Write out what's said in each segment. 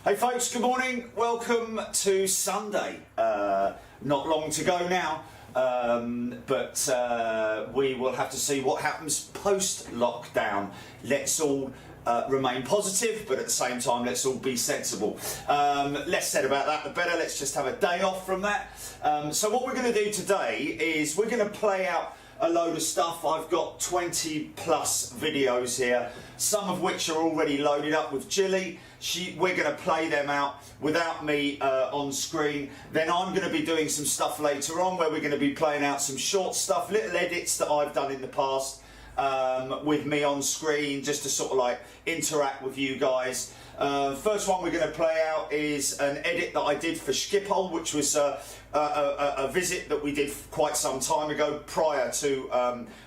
Hey folks, good morning. Welcome to Sunday. Not long to go now, but we will have to see what happens post-lockdown. Let's all remain positive, but at the same time, let's all be sensible. Less said about that, the better. Let's just have a day off from that. So what we're going to do today is we're going to play out a load of stuff. I've got 20 plus videos here, some of which are already loaded up with Jilly. We're going to play them out without me on screen. Then I'm going to be doing some stuff later on where we're going to be playing out some short stuff, little edits that I've done in the past with me on screen, just to sort of like interact with you guys. First one we're going to play out is an edit that I did for Schiphol, which was a visit that we did quite some time ago, prior to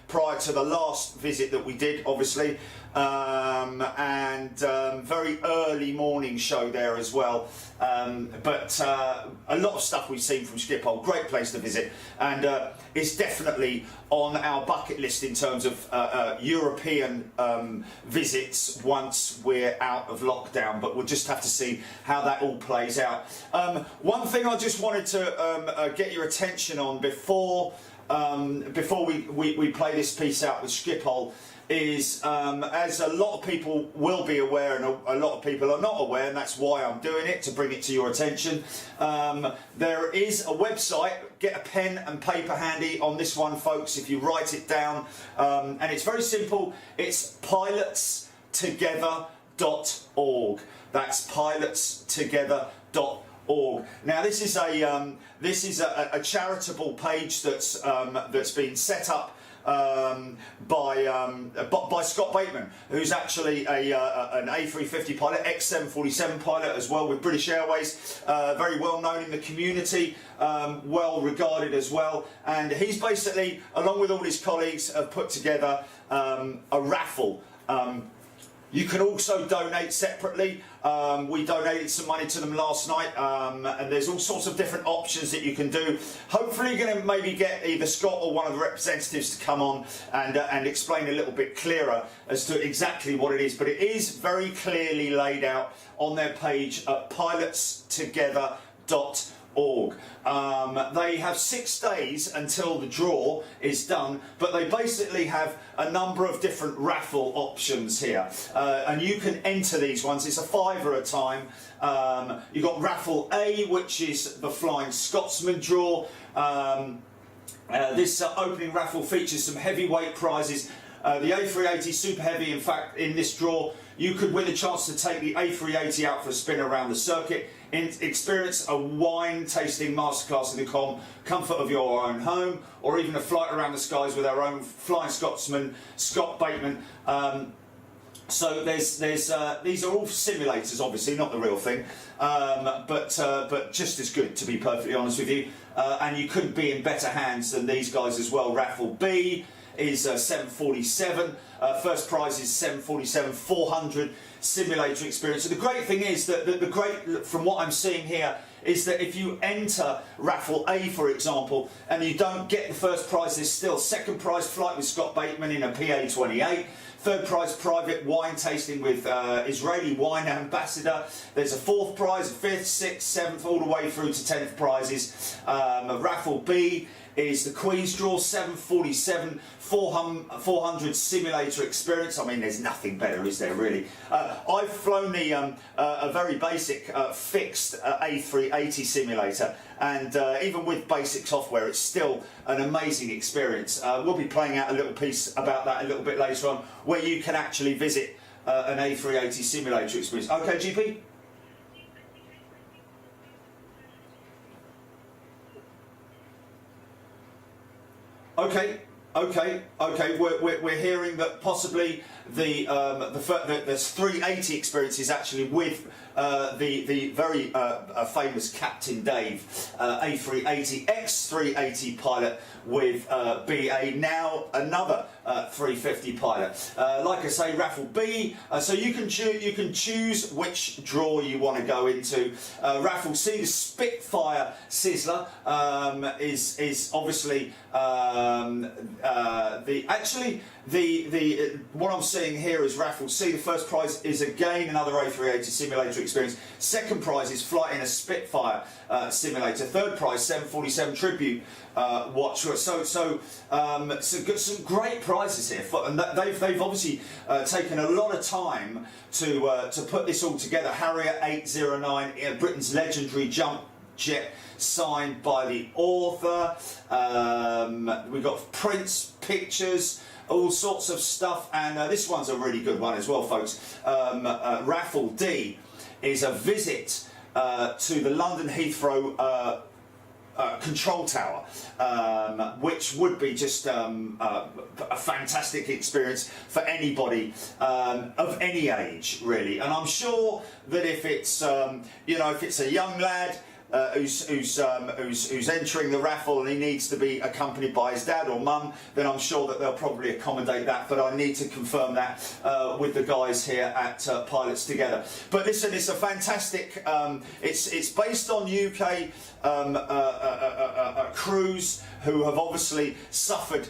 the last visit that we did, obviously, and very early morning show there as well. But a lot of stuff we've seen from Schiphol, great place to visit, and it's definitely on our bucket list in terms of European visits once we're out of lockdown, but we'll just have to see how that all plays out. One thing I just wanted to get your attention on before we play this piece out with Schiphol is, as a lot of people will be aware and a lot of people are not aware, and that's why I'm doing it, to bring it to your attention. There is a website. Get a pen and paper handy on this one, folks, if you write it down. And it's very simple. It's pilotstogether.org. That's pilotstogether.org. Now this is a charitable page that's been set up by Scott Bateman, who's actually an A350 pilot, ex-747 pilot as well with British Airways, very well known in the community, well regarded as well, and he's basically, along with all his colleagues, have put together a raffle. You can also donate separately. We donated some money to them last night, and there's all sorts of different options that you can do. Hopefully you're going to maybe get either Scott or one of the representatives to come on and explain a little bit clearer as to exactly what it is. But it is very clearly laid out on their page at pilotstogether.org. They have 6 days until the draw is done, but they basically have a number of different raffle options here, and you can enter these ones. It's a £5 a time. You've got raffle A, which is the Flying Scotsman draw. This opening raffle features some heavyweight prizes. The A380 Super Heavy, in fact, in this draw, you could win a chance to take the A380 out for a spin around the circuit and experience a wine tasting masterclass in the comfort of your own home, or even a flight around the skies with our own Flying Scotsman, Scott Bateman. So these are all simulators, obviously, not the real thing, but just as good, to be perfectly honest with you. And you couldn't be in better hands than these guys as well. Raffle B is 747. First prize is 747-400 simulator experience. So the great thing is that from what I'm seeing here, is that if you enter raffle A, for example, and you don't get the first prize, there's still second prize flight with Scott Bateman in a PA-28. Third prize, private wine tasting with Israeli wine ambassador. There's a fourth prize, a fifth, sixth, seventh, all the way through to 10th prizes. Raffle B is the Queen's Draw, 747-400 simulator experience. I mean, there's nothing better, is there, really? I've flown the a very basic fixed A380 simulator, and even with basic software, it's still an amazing experience. We'll be playing out a little piece about that a little bit later on, where you can actually visit an A380 simulator experience. Okay, GP? Okay. We're hearing that possibly the 380 experience is actually with the very famous Captain Dave, A380 X380 pilot with BA, now another 350 pilot. Like I say, raffle B, so you can choose which draw you want to go into. Raffle C, the Spitfire Sizzler, is obviously what I'm seeing seeing here is Raffle C. The first prize is again another A380 simulator experience. Second prize is flight in a Spitfire simulator. Third prize, 747 Tribute watch. So some great prizes here. And they've obviously taken a lot of time to put this all together. Harrier 809, Britain's legendary jump jet, signed by the author. We've got prints, pictures, all sorts of stuff, and this one's a really good one as well, folks. Raffle D is a visit to the London Heathrow control tower, which would be just a fantastic experience for anybody of any age, really. And I'm sure that if it's if it's a young lad who's entering the raffle and he needs to be accompanied by his dad or mum, then I'm sure that they'll probably accommodate that, but I need to confirm that with the guys here at Pilots Together. But listen, it's a fantastic, it's based on UK crews who have obviously suffered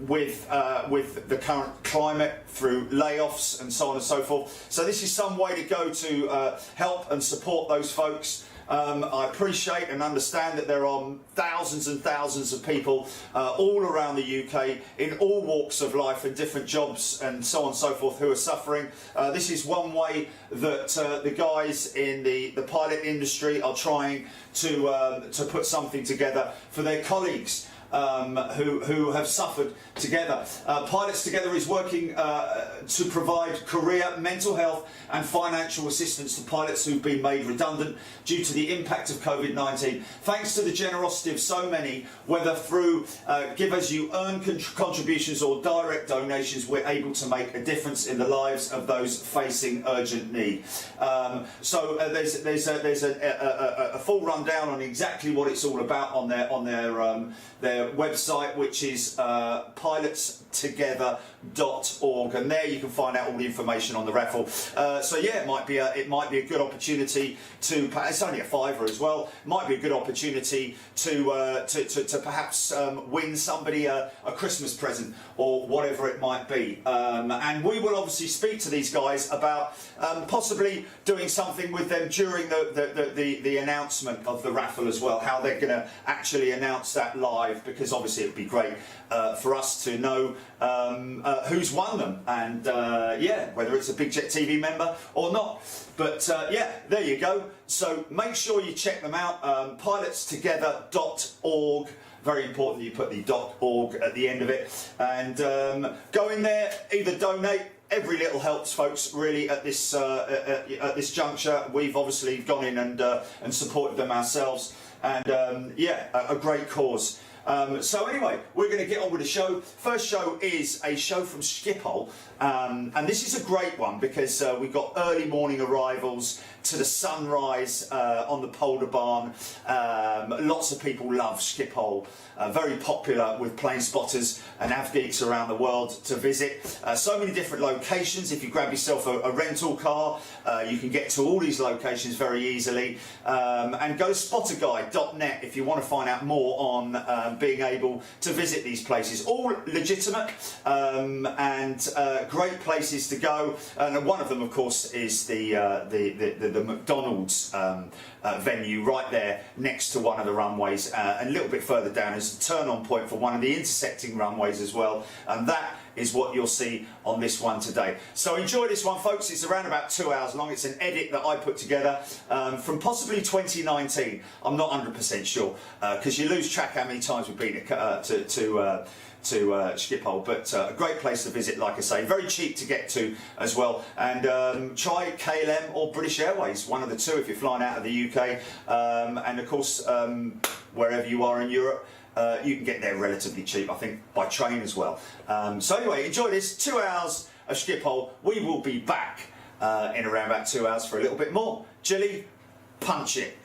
with the current climate through layoffs and so on and so forth. So this is some way to go to help and support those folks. I appreciate and understand that there are thousands and thousands of people all around the UK in all walks of life and different jobs and so on and so forth who are suffering. This is one way that the guys in the pilot industry are trying to put something together for their colleagues who have suffered together. Pilots Together is working to provide career, mental health and financial assistance to pilots who've been made redundant due to the impact of COVID-19. Thanks to the generosity of so many, whether through give as you earn contributions or direct donations, we're able to make a difference in the lives of those facing urgent need. There's a full rundown on exactly what it's all about on their website, which is pilotstogether.org, and there you can find out all the information on the raffle. So yeah, it might be a good opportunity to. It's only a £5 as well. Might be a good opportunity to perhaps win somebody a Christmas present or whatever it might be. And we will obviously speak to these guys about possibly doing something with them during the announcement of the raffle as well. How they're going to actually announce that live, because obviously it would be great for us to know who's won them, and yeah, whether it's a Big Jet TV member or not. But yeah, there you go. So make sure you check them out. Pilotstogether.org. Very important that you put the .org at the end of it, and go in there, either donate. Every little helps, folks, really, at this juncture. We've obviously gone in and supported them ourselves, and yeah, a great cause. So anyway, we're going to get on with the show. First show is a show from Schiphol, and this is a great one because we've got early morning arrivals to the sunrise on the Polderbahn. Lots of people love Schiphol. Very popular with plane spotters and av geeks around the world to visit. So many different locations. If you grab yourself a rental car, you can get to all these locations very easily. And go to spotterguide.net if you want to find out more on being able to visit these places. All legitimate and great places to go. And one of them, of course, is the McDonald's venue right there next to one of the runways. And a little bit further down is a turn-on point for one of the intersecting runways as well. And that is what you'll see on this one today. So enjoy this one, folks. It's around about 2 hours long. It's an edit that I put together from possibly 2019. I'm not 100% sure because you lose track how many times we've been to Schiphol, but a great place to visit, like I say. Very cheap to get to as well. And try KLM or British Airways, one of the two if you're flying out of the UK. And of course, wherever you are in Europe, you can get there relatively cheap, I think, by train as well. So anyway, enjoy this 2 hours of Schiphol. We will be back in around about 2 hours for a little bit more. Jilly, punch it.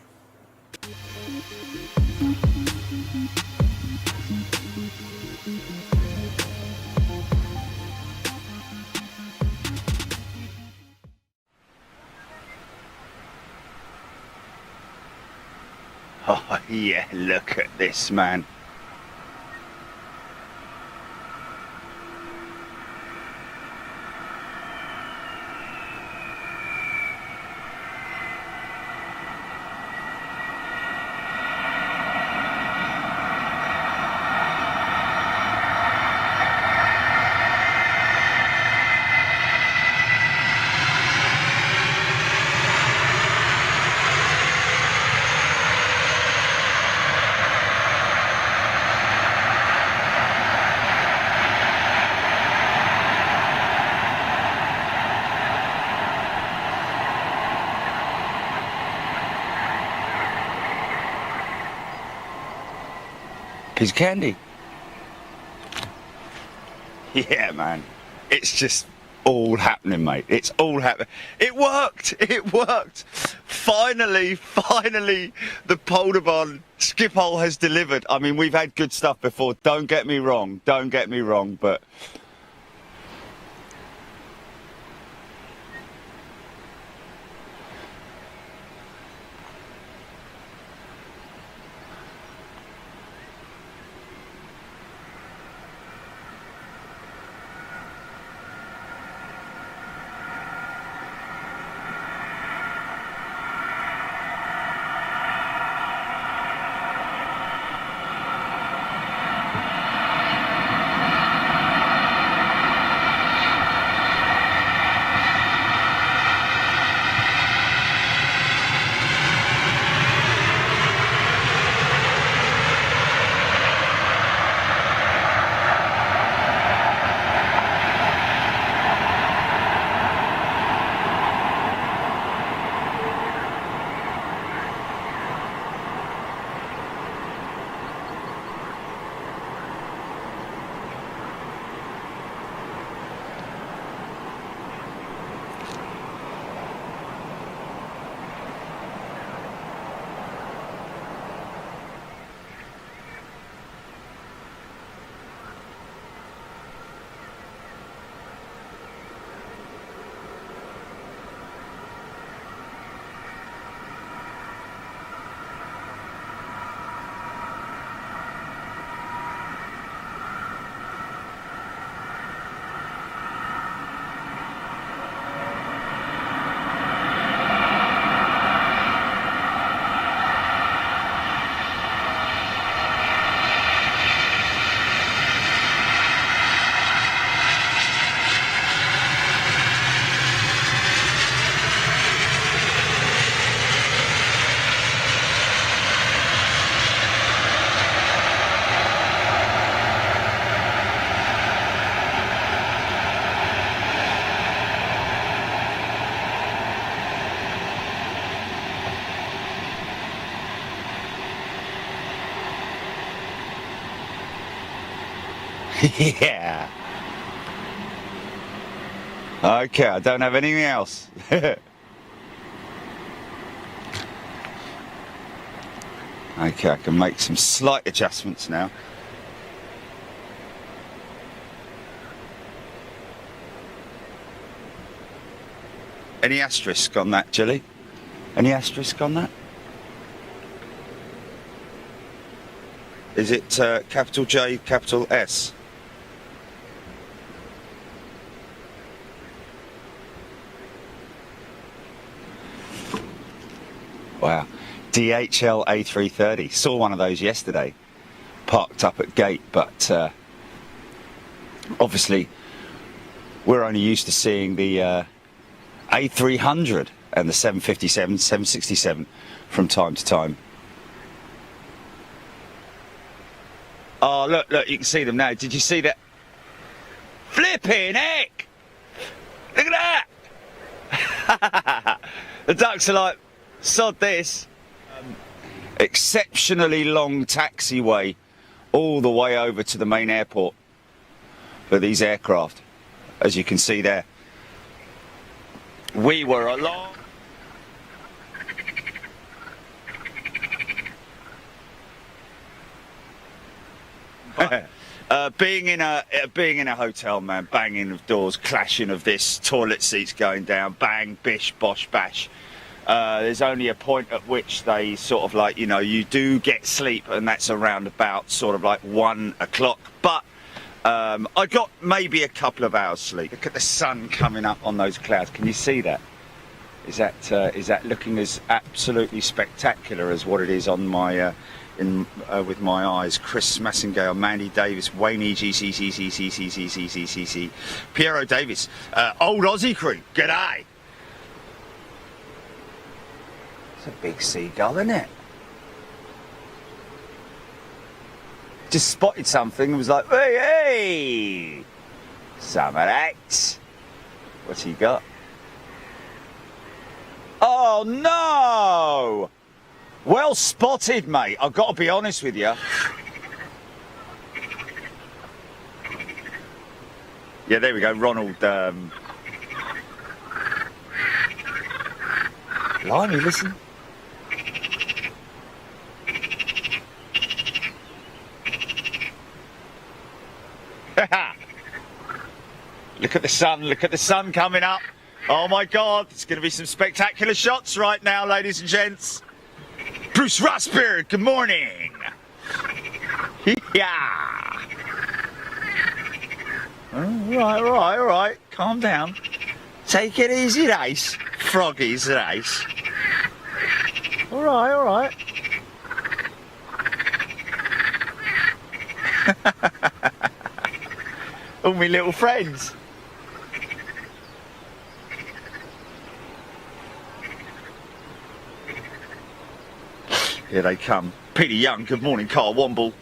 Oh yeah, look at this, man. piece of candy. Yeah, man. It's just all happening, mate. It's all happening. It worked. It worked. Finally, the Polderbahn Schiphol has delivered. I mean, we've had good stuff before. Don't get me wrong, but yeah. Okay, I don't have anything else. Okay, I can make some slight adjustments now. Any asterisk on that, Jilly? Any asterisk on that? Is it capital J, capital S? Wow. DHL A330. Saw one of those yesterday. Parked up at gate, but obviously we're only used to seeing the A300 and the 757, 767 from time to time. Oh, look, you can see them now. Did you see that? Flipping heck! Look at that! The ducks are like, sod this. Exceptionally long taxiway all the way over to the main airport for these aircraft, as you can see there. We were along. Being in a hotel, man, banging of doors, clashing of this, toilet seats going down, bang, bish, bosh, bash. There's only a point at which they sort of like, you know, you do get sleep, and that's around about sort of like 1 o'clock. But I got maybe a couple of hours sleep. Look at the sun coming up on those clouds. Can you see that? Is that looking as absolutely spectacular as what it is on my with my eyes? Chris Massingale, Mandy Davis, Wayne EGCCCCCCCCCC, Piero Davis, old Aussie crew. G'day. It's a big seagull, isn't it? Just spotted something and was like, hey, some of that. What's he got? Oh no! Well spotted, mate. I've got to be honest with you. Yeah, there we go, Ronald. Blimey, listen. Look at the sun coming up. Oh my God, there's going to be some spectacular shots right now, ladies and gents. Bruce Rosberg, good morning. Yeah. All right, calm down. Take it easy, Race. Froggies, Race. All right. All my little friends. Here they come. Peter Young, good morning. Carl Womble.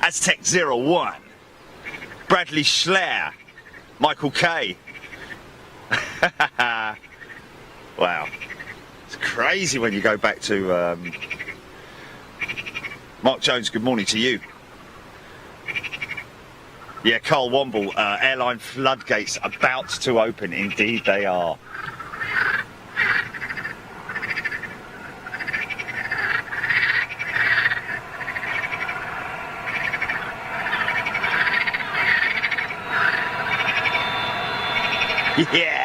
Aztec 01. Bradley Schleer. Michael Kay. Wow. It's crazy when you go back to... Mark Jones, good morning to you. Yeah, Carl Womble, airline floodgates about to open. Indeed they are. Yeah.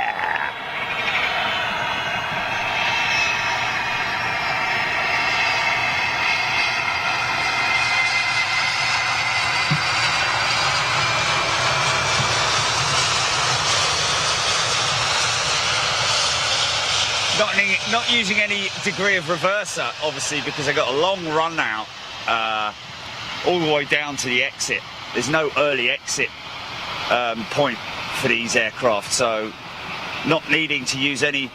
Not using any degree of reverser, obviously, because I got a long run out all the way down to the exit. There's no early exit point for these aircraft, so not needing to use any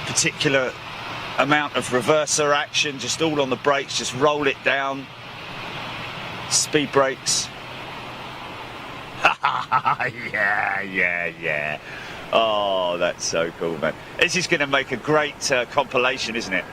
particular amount of reverser action, just all on the brakes, just roll it down, speed brakes. Yeah. Oh, that's so cool, man. This is going to make a great compilation, isn't it?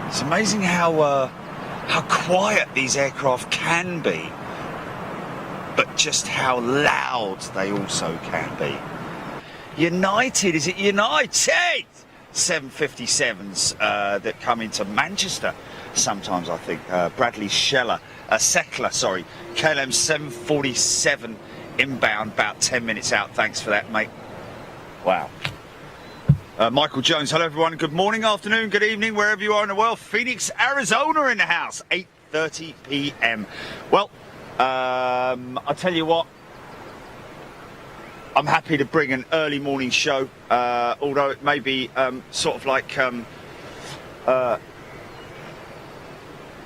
It's amazing how quiet these aircraft can be, but just how loud they also can be. United, is it United? 757s that come into Manchester sometimes, I think. Bradley Seckler, KLM 747 inbound, about 10 minutes out. Thanks for that, mate. Wow. Michael Jones, hello everyone, good morning, afternoon, good evening, wherever you are in the world. Phoenix, Arizona in the house, 8:30 p.m. Well, I'll tell you what, I'm happy to bring an early morning show, although it may be sort of like the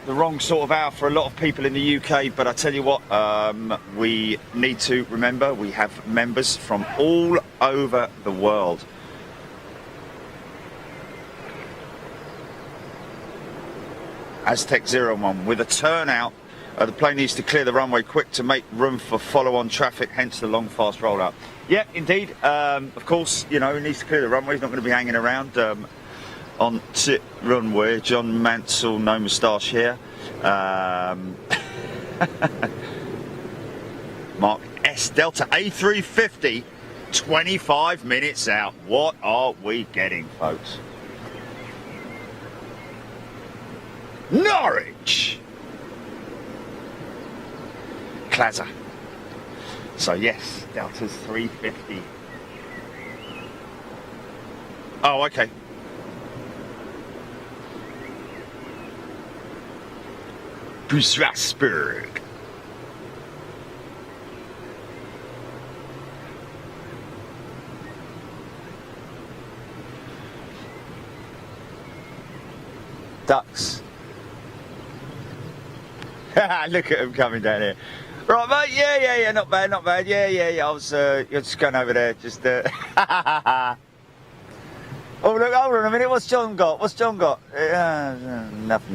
wrong sort of hour for a lot of people in the UK, but I tell you what, we need to remember we have members from all over the world. Aztec 01 with a turnout. The plane needs to clear the runway quick to make room for follow-on traffic, hence the long, fast rollout. Yeah, indeed. Of course, you know, it needs to clear the runway. He's not going to be hanging around on sit runway. John Mansell, no moustache here. Mark S. Delta A350, 25 minutes out. What are we getting, folks? Norwich! Claza. So yes, Delta's 350. Oh, okay. Strasbourg. Ducks. Look at them coming down here. Right, mate. Yeah. Not bad. Yeah. I was you're just going over there. Just. Oh, look. Hold on a minute. What's John got? Nothing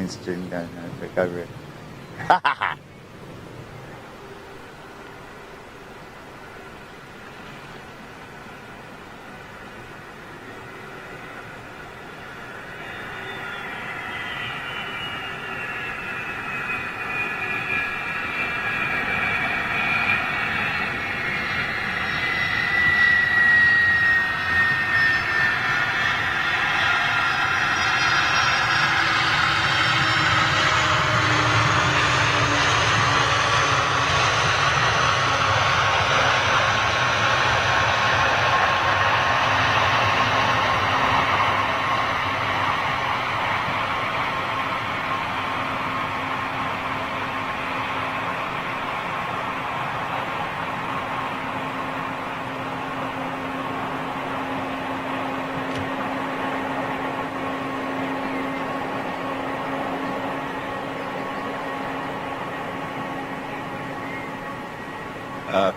in string. No. Look over here.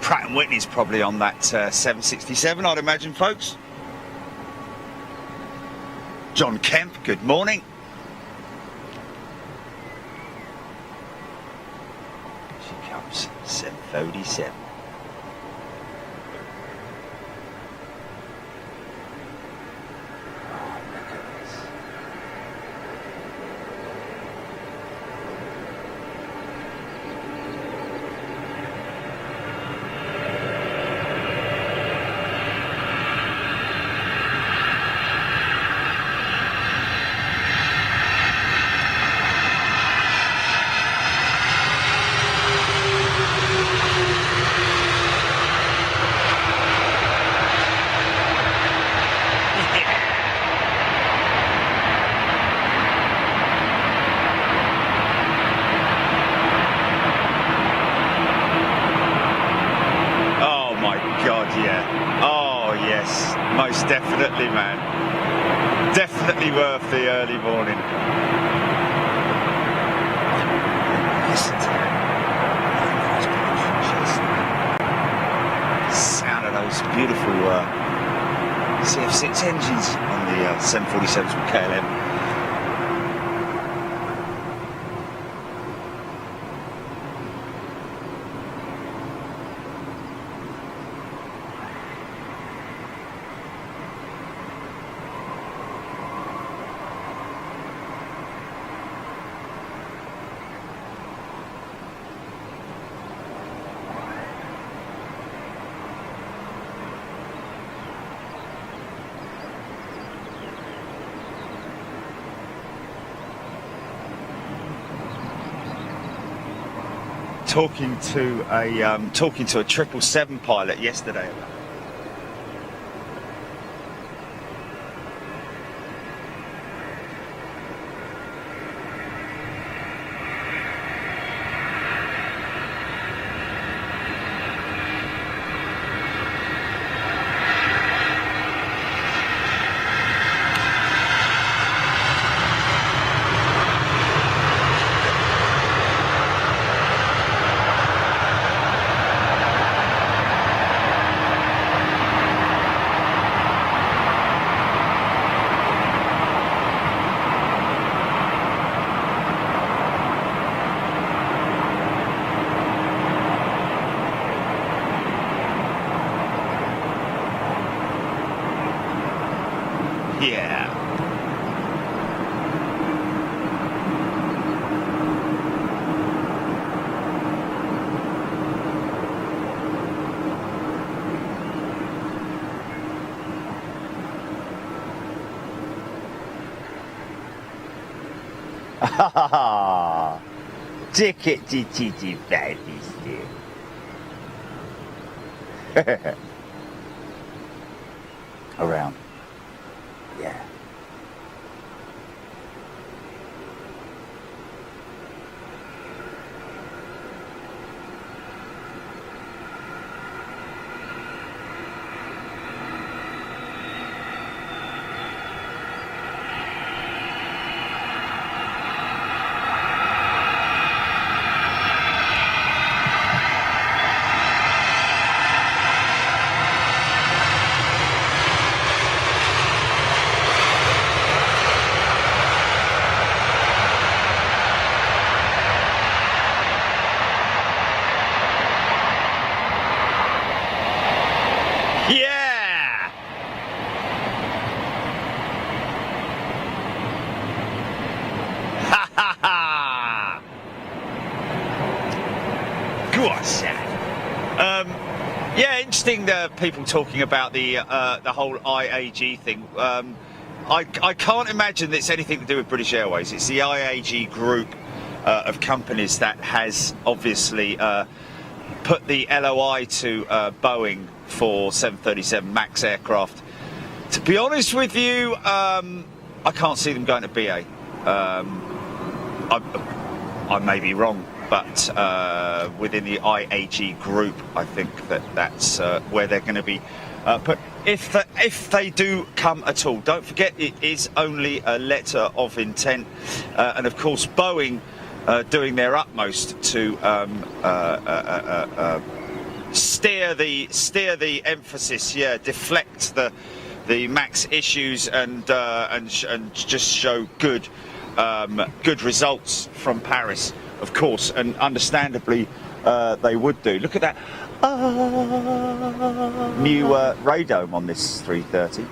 Pratt & Whitney's probably on that 767, I'd imagine, folks. John Kemp, good morning. She comes, 747. Most definitely, man. Definitely worth the early morning. Listen to that. Sound of those beautiful CF6 engines on the 747s with KLM. Talking to a 777 pilot yesterday. Yeah. Ticket GTG babies, dear. Around. Yeah. Sad. Yeah, interesting. People talking about the whole IAG thing. I can't imagine that it's anything to do with British Airways. It's the IAG group of companies that has obviously put the LOI to Boeing for 737 MAX aircraft. To be honest with you, I can't see them going to BA. I may be wrong, but within the IAG group, I think that's where they're going to be. But if they do come at all, don't forget it is only a letter of intent, and of course Boeing doing their utmost to steer the emphasis, deflect the MAX issues and just show good results from Paris, of course, and understandably they would do. Look at that new radome on this 330.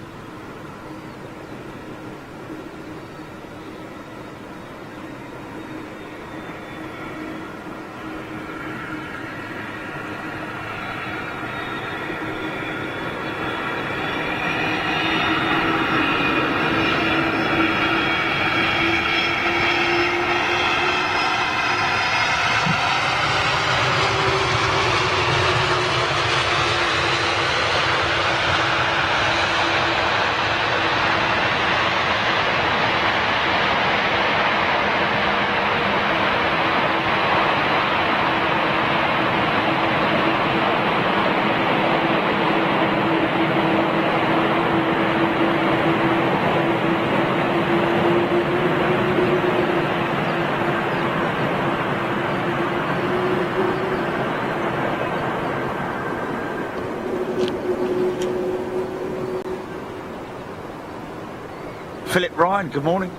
Philip Ryan, good morning.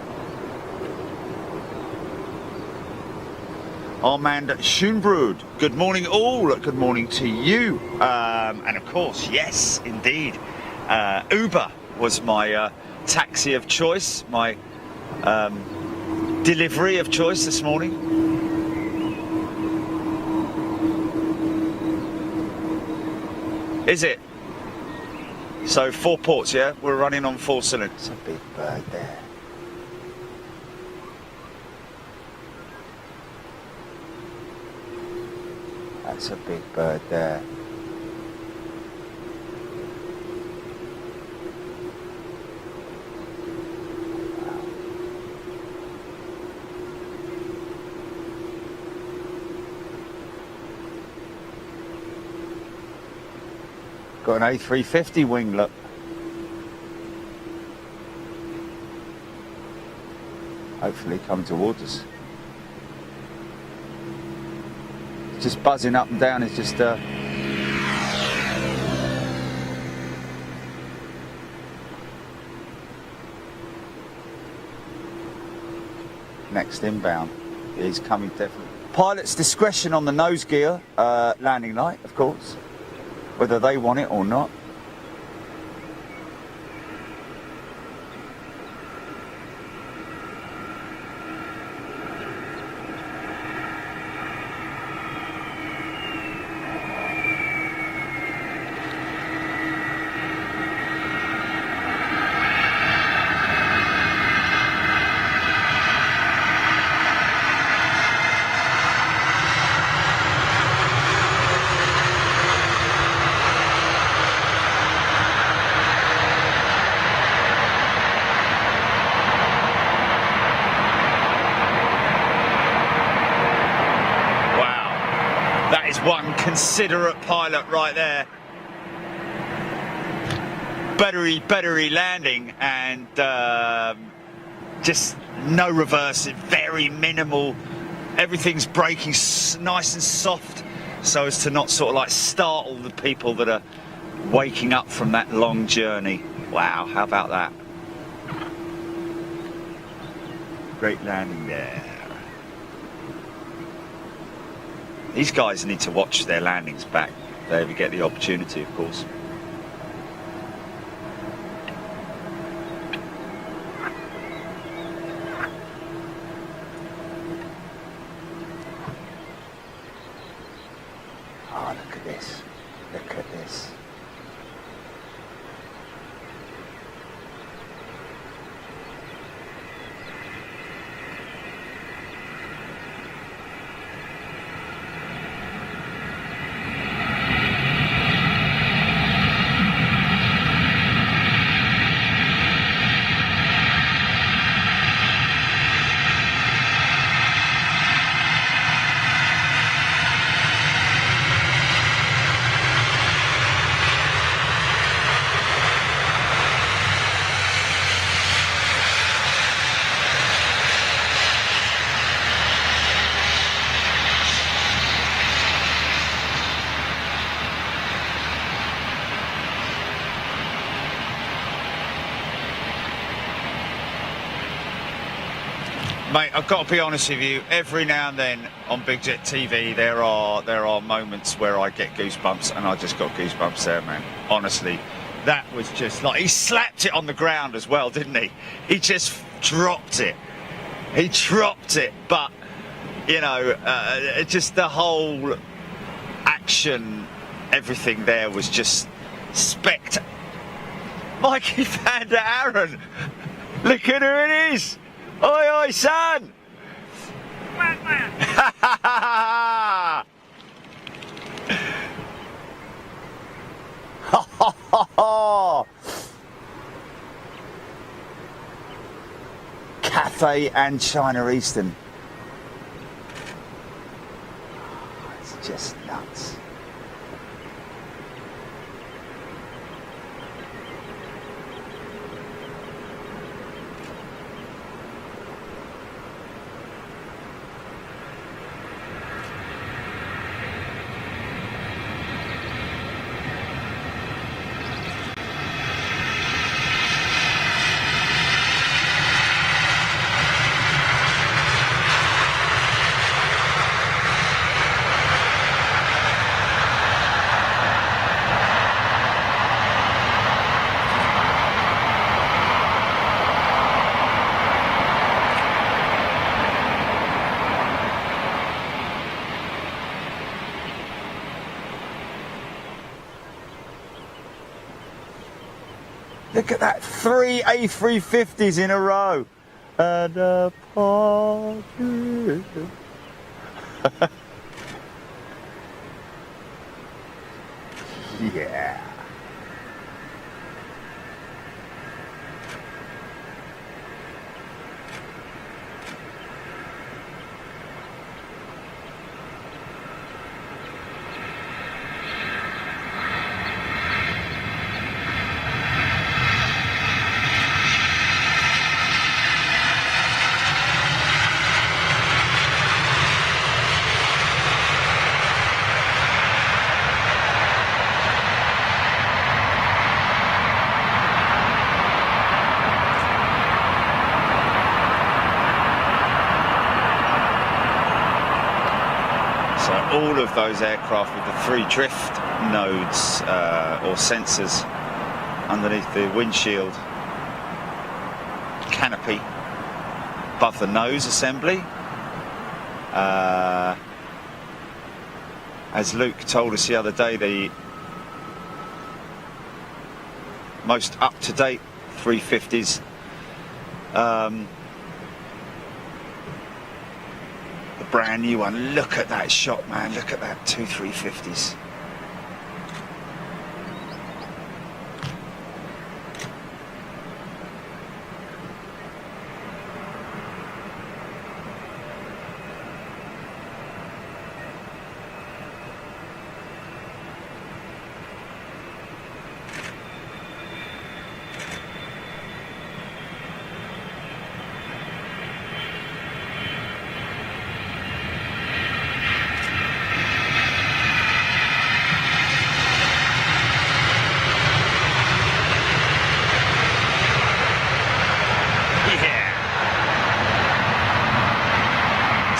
Armand Schoenbrud, good morning all, good morning to you. And of course, yes, indeed, Uber was my taxi of choice, my delivery of choice this morning. Is it? So 4 ports, yeah? We're running on 4 cylinders. It's a big bird there. That's a big bird there. Got an A350 wing, look. Hopefully come towards us. It's just buzzing up and down, it's just next inbound. He's coming definitely. Pilot's discretion on the nose gear landing light, of course. Whether they want it or not. One considerate pilot right there. Buttery landing and just no reverse, very minimal. Everything's braking nice and soft so as to not sort of like startle the people that are waking up from that long journey. Wow, how about that? Great landing there. These guys need to watch their landings back if they ever get the opportunity, of course. Mate, I've got to be honest with you. Every now and then on Big Jet TV, there are moments where I get goosebumps, and I just got goosebumps there, man. Honestly, that was just like, he slapped it on the ground as well, didn't he? He just dropped it. He dropped it, but you know, just the whole action, everything there was just spectacular. Mikey van der Aaron, look at who it is. Oi, oi, son! Cafe and China Eastern. It's just nuts. Look at that, 3 A350s in a row. And a party. Yeah. All of those aircraft with the 3 drift nodes or sensors underneath the windshield canopy above the nose assembly. As Luke told us the other day, the most up-to-date 350s brand new one. Look at that shot, man. Look at that, 2 350s.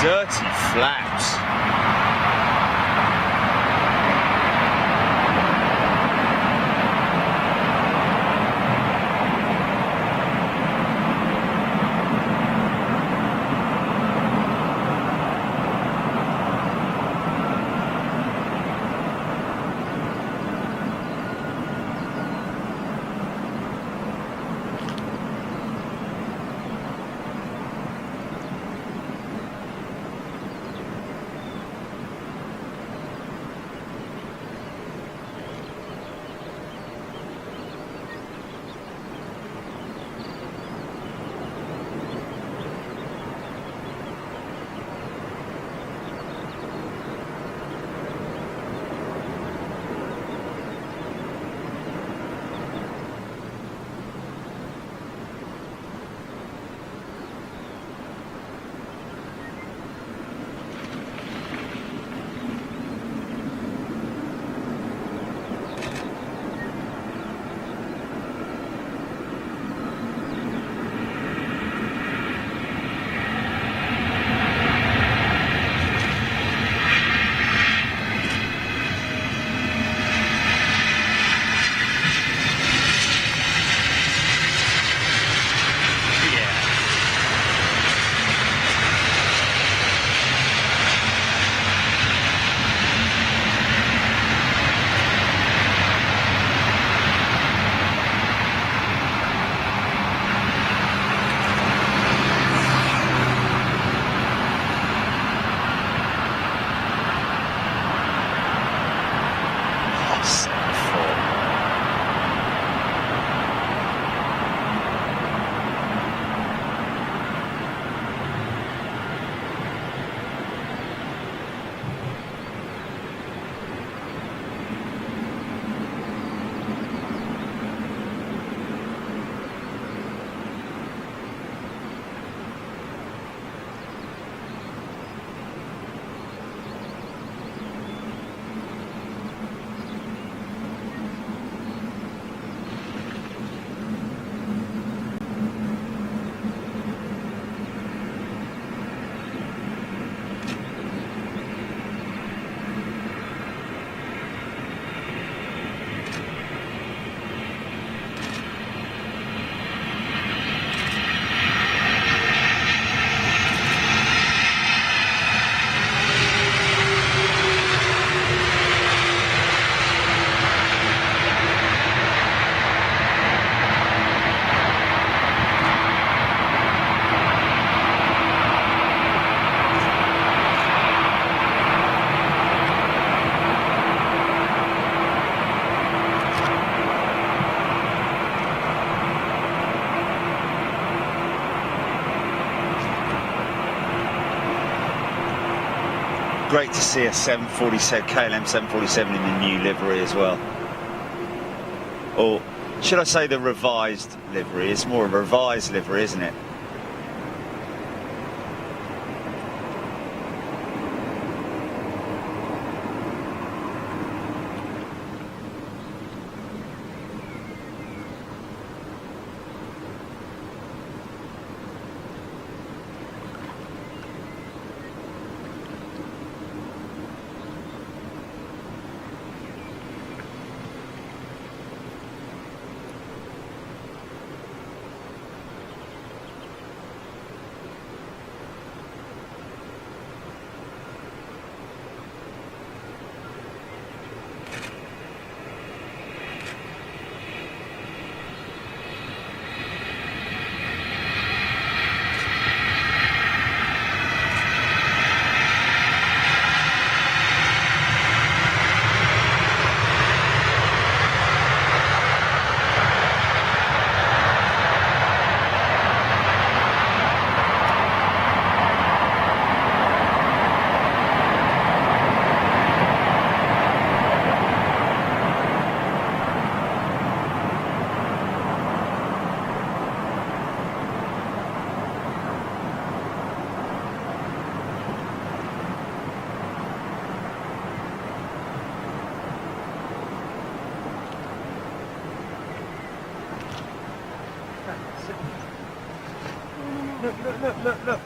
Dirty flaps. great to see a 747, KLM 747 in the new livery as well. Or should I say the revised livery? It's more a revised livery, isn't it?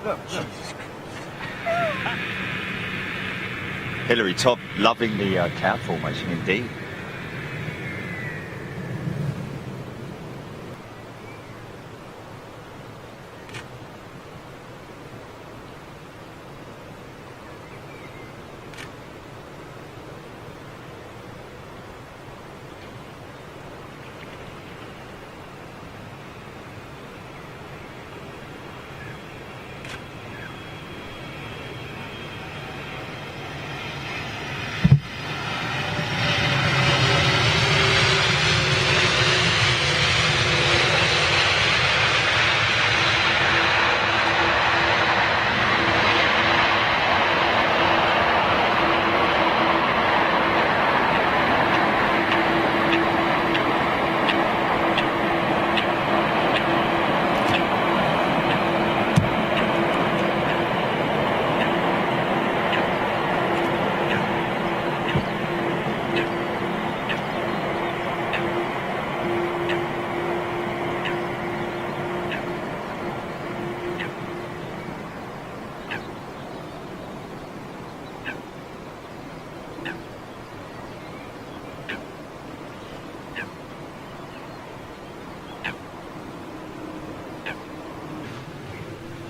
Look. Hillary Top loving the cloud formation indeed.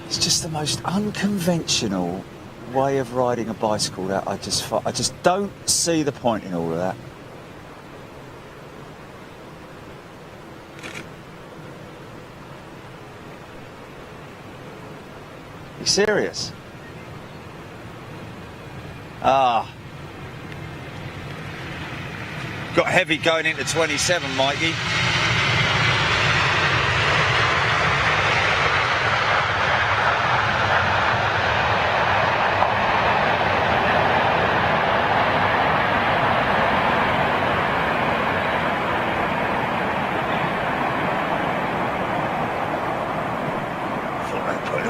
It's just the most unconventional way of riding a bicycle that I just don't see the point in all of that. You serious? Got heavy going into 27, Mikey.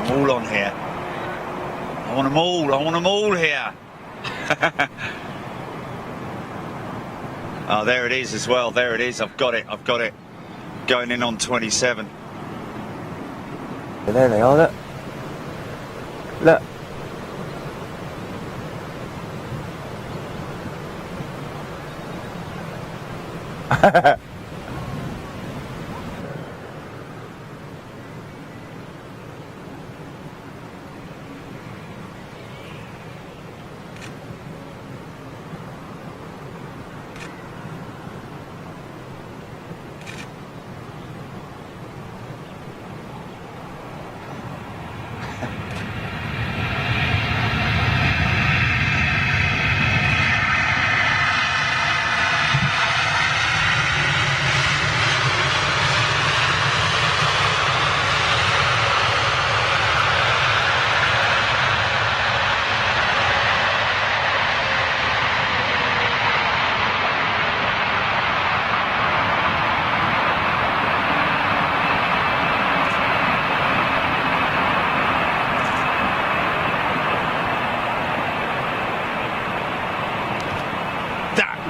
All on here. I want them all here. Oh, there it is as well. There it is. I've got it. Going in on 27. There they are. Look.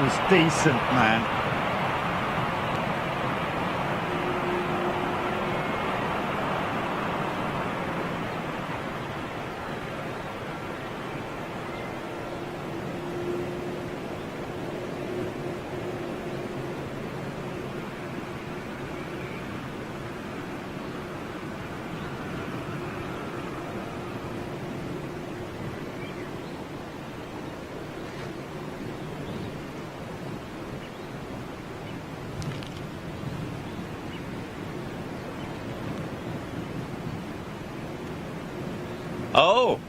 feels decent, man. Oh.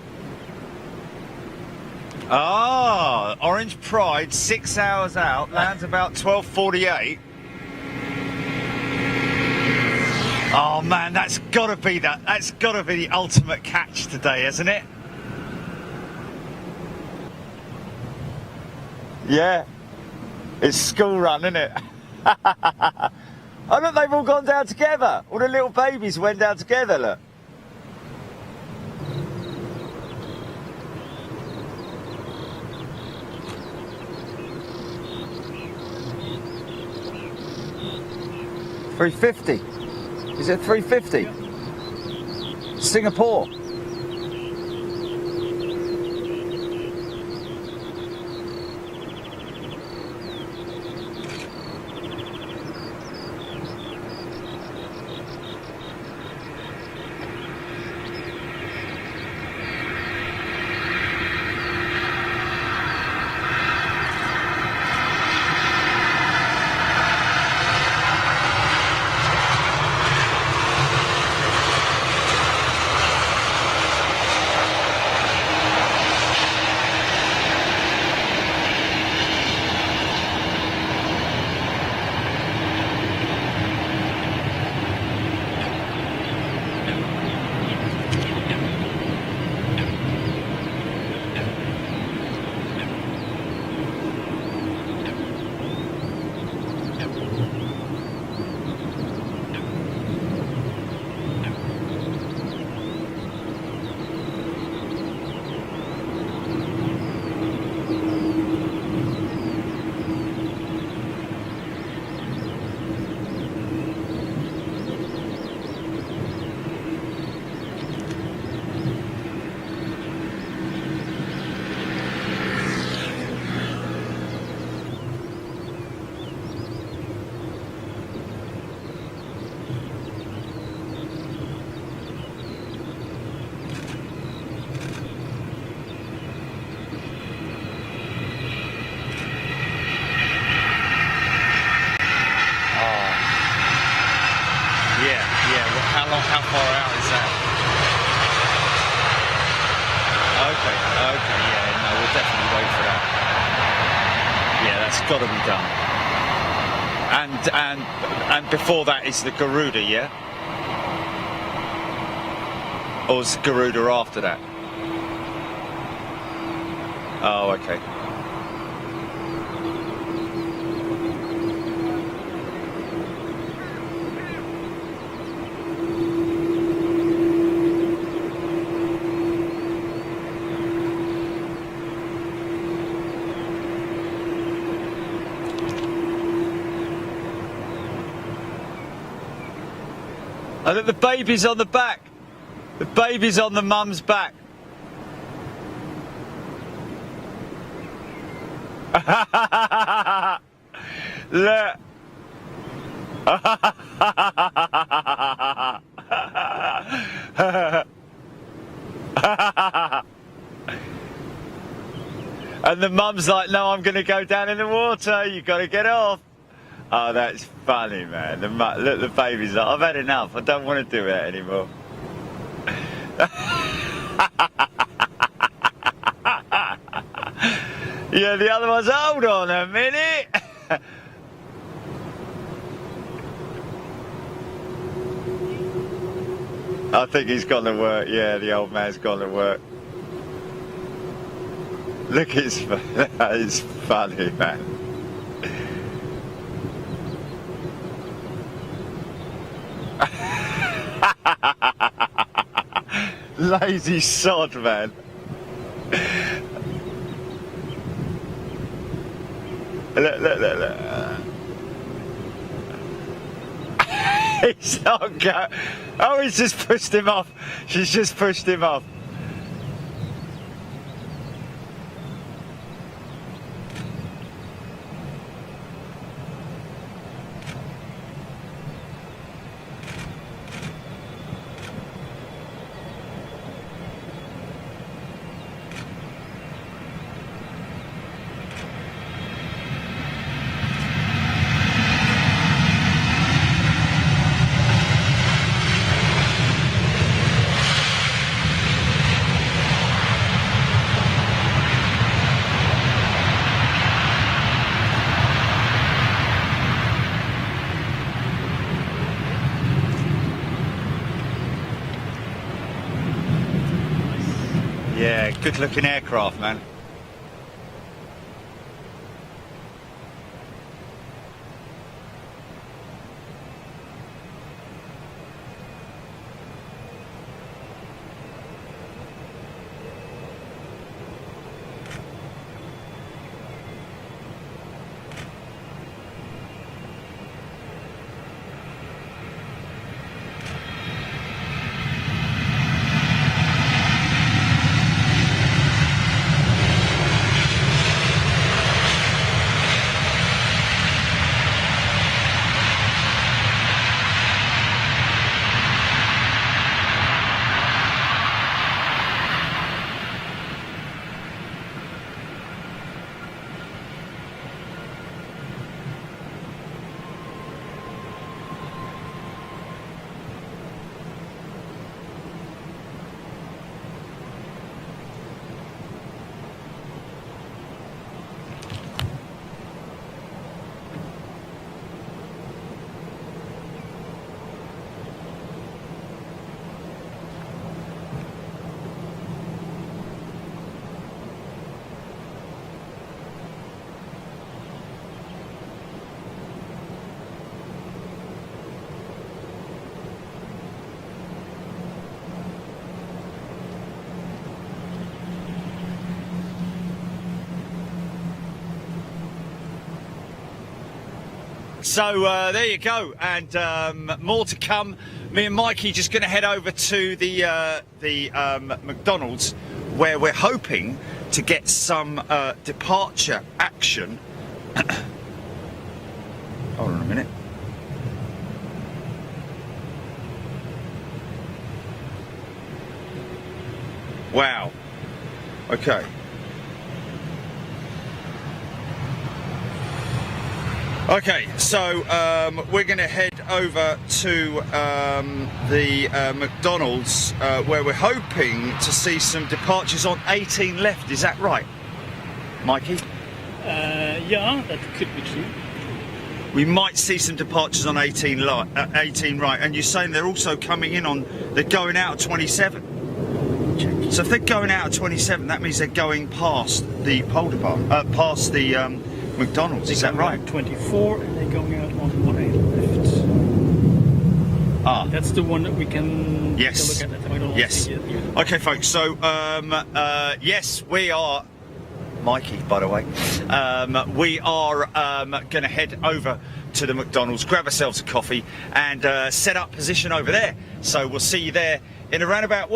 Ah, Orange Pride, 6 hours out, lands about 12:48. Oh man, that's gotta be the ultimate catch today, hasn't it? Yeah. It's school run, isn't it? Oh look, they've all gone down together. All the little babies went down together, look. $350. Is it $350? Singapore. How far out is that? Okay, yeah, no, we'll definitely wait for that. Yeah, that's got to be done. And before that is the Garuda, yeah? Or is Garuda after that? Oh, okay. And look, the baby's on the back. The baby's on the mum's back. Look. And the mum's like, no, I'm going to go down in the water. You got to get off. Oh, that's funny, man. Look, the baby's like, I've had enough. I don't want to do it anymore. Yeah, the other one's, hold on a minute. I think he's gone to work. Yeah, the old man's gone to work. Look, it's funny, man. Lazy sod, man. Look. He's not going. Oh, he's just pushed him off. She's just pushed him off. Yeah, good looking aircraft, man. So there you go, and more to come. Me and Mikey just going to head over to the McDonald's, where we're hoping to get some departure action. Hold on a minute. Wow. Okay. Okay, so we're going to head over to the McDonald's, where we're hoping to see some departures on 18 left. Is that right, Mikey? Yeah, that could be true. We might see some departures on 18 right, and you're saying they're also coming in on, they're going out at 27. Check. So if they're going out at 27, that means they're going past the Polder Bar, past the McDonald's. Is that right? 24, and they're going out on 1 left. Ah, That's the one that we can yes. take a look at. I don't Yes. see it yet. Okay, folks. So yes, we are. Mikey, by the way, we are going to head over to the McDonald's, grab ourselves a coffee, and set up position over there. So we'll see you there in around about,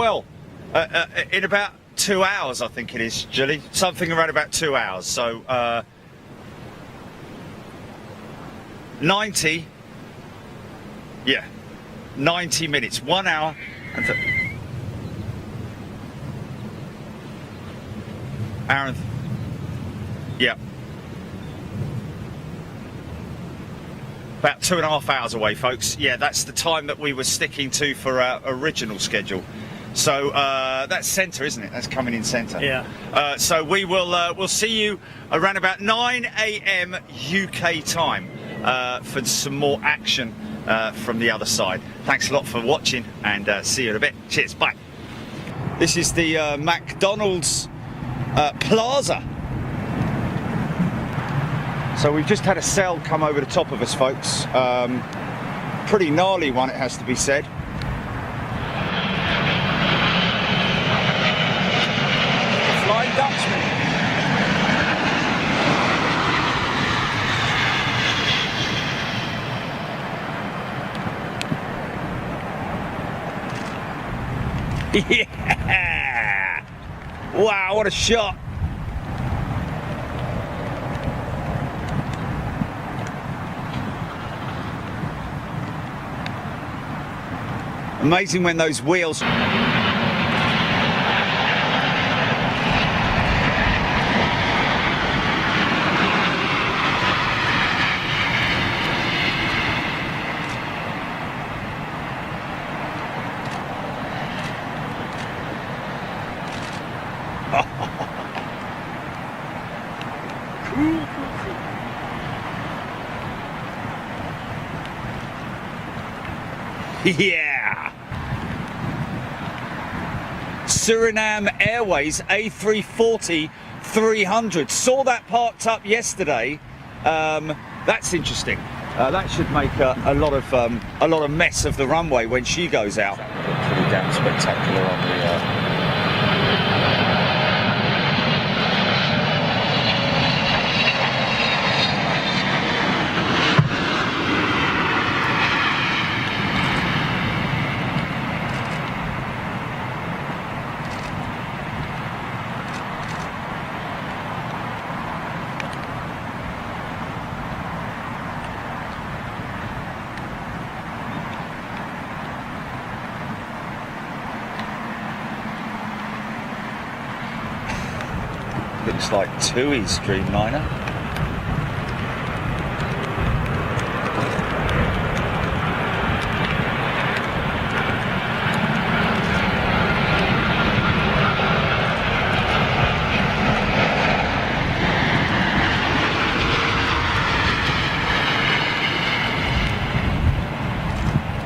in about 2 hours, I think it is, Julie. Something around about 2 hours. So 90 minutes, 1 hour and about 2.5 hours away, folks. Yeah, that's the time that we were sticking to for our original schedule. So that's centre, isn't it? That's coming in centre. Yeah. So we will we'll see you around about 9 a.m. UK time for some more action from the other side. Thanks a lot for watching, and see you in a bit. Cheers, bye. This is the McDonald's Plaza. So we've just had a cell come over the top of us, folks. Pretty gnarly one, it has to be said. The Flying Dutchman. Yeah! Wow, what a shot! Amazing when those wheels... Yeah! Suriname Airways A340-300. Saw that parked up yesterday. That's interesting. That should make a lot of mess of the runway when she goes out. Pretty damn spectacular on the. Looks like TUI's Dreamliner.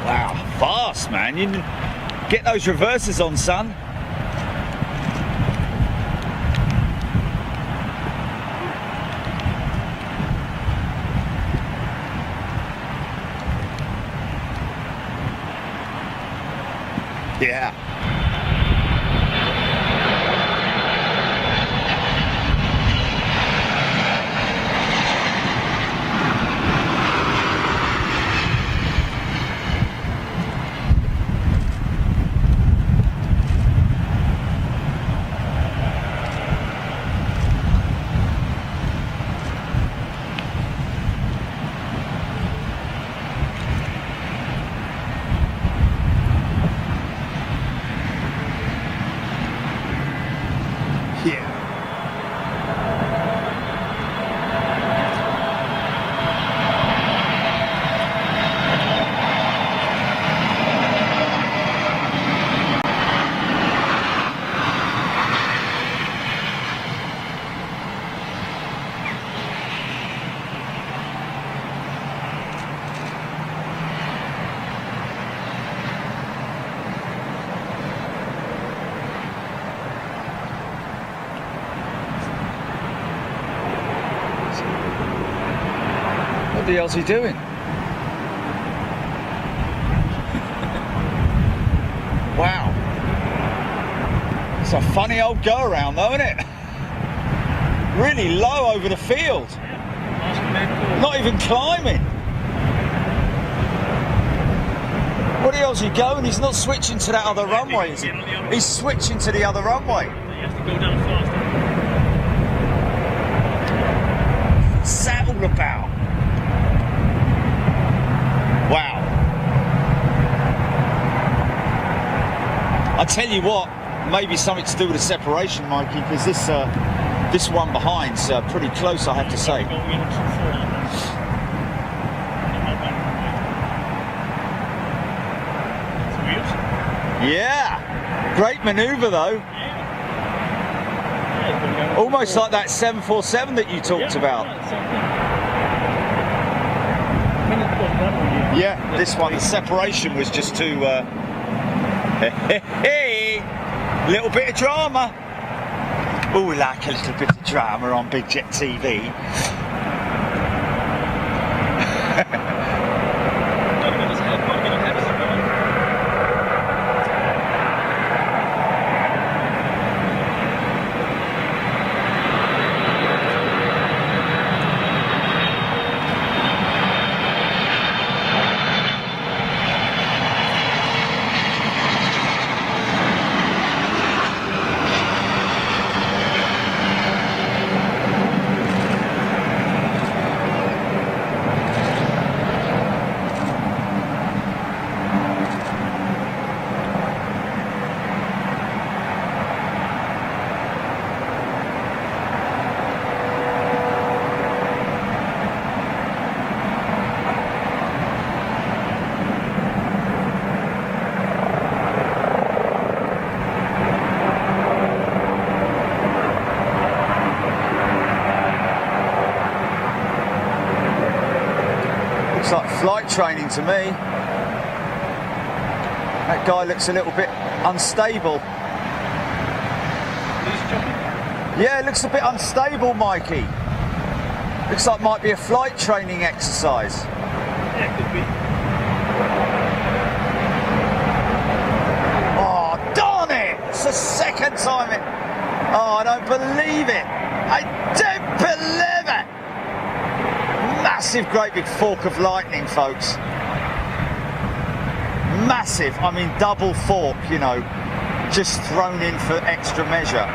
Wow, fast, man. You get those reverses on, son. Yeah. What the hell's he doing? Wow. It's a funny old go around though, isn't it? Really low over the field. Not even climbing. What the hell's he going? He's not switching to that other runway, is he? He's switching to the other runway. You have to go down faster. What's that all about? Wow. I tell you what, maybe something to do with the separation, Mikey, because this one behind's pretty close, I have to say. Going in too far. Yeah, great manoeuvre though. Almost like that 747 that you talked about. Yeah, this one, the separation was just too... hey, little bit of drama. Oh, we like a little bit of drama on Big Jet TV. flight training to me. That guy looks a little bit unstable. Yeah, it looks a bit unstable, Mikey. Looks like might be a flight training exercise. Yeah, it could be. Oh, darn it! It's the second time it... Oh, I don't believe it. I don't believe it. Massive, great big fork of lightning, folks. Massive, I mean double fork, you know, just thrown in for extra measure.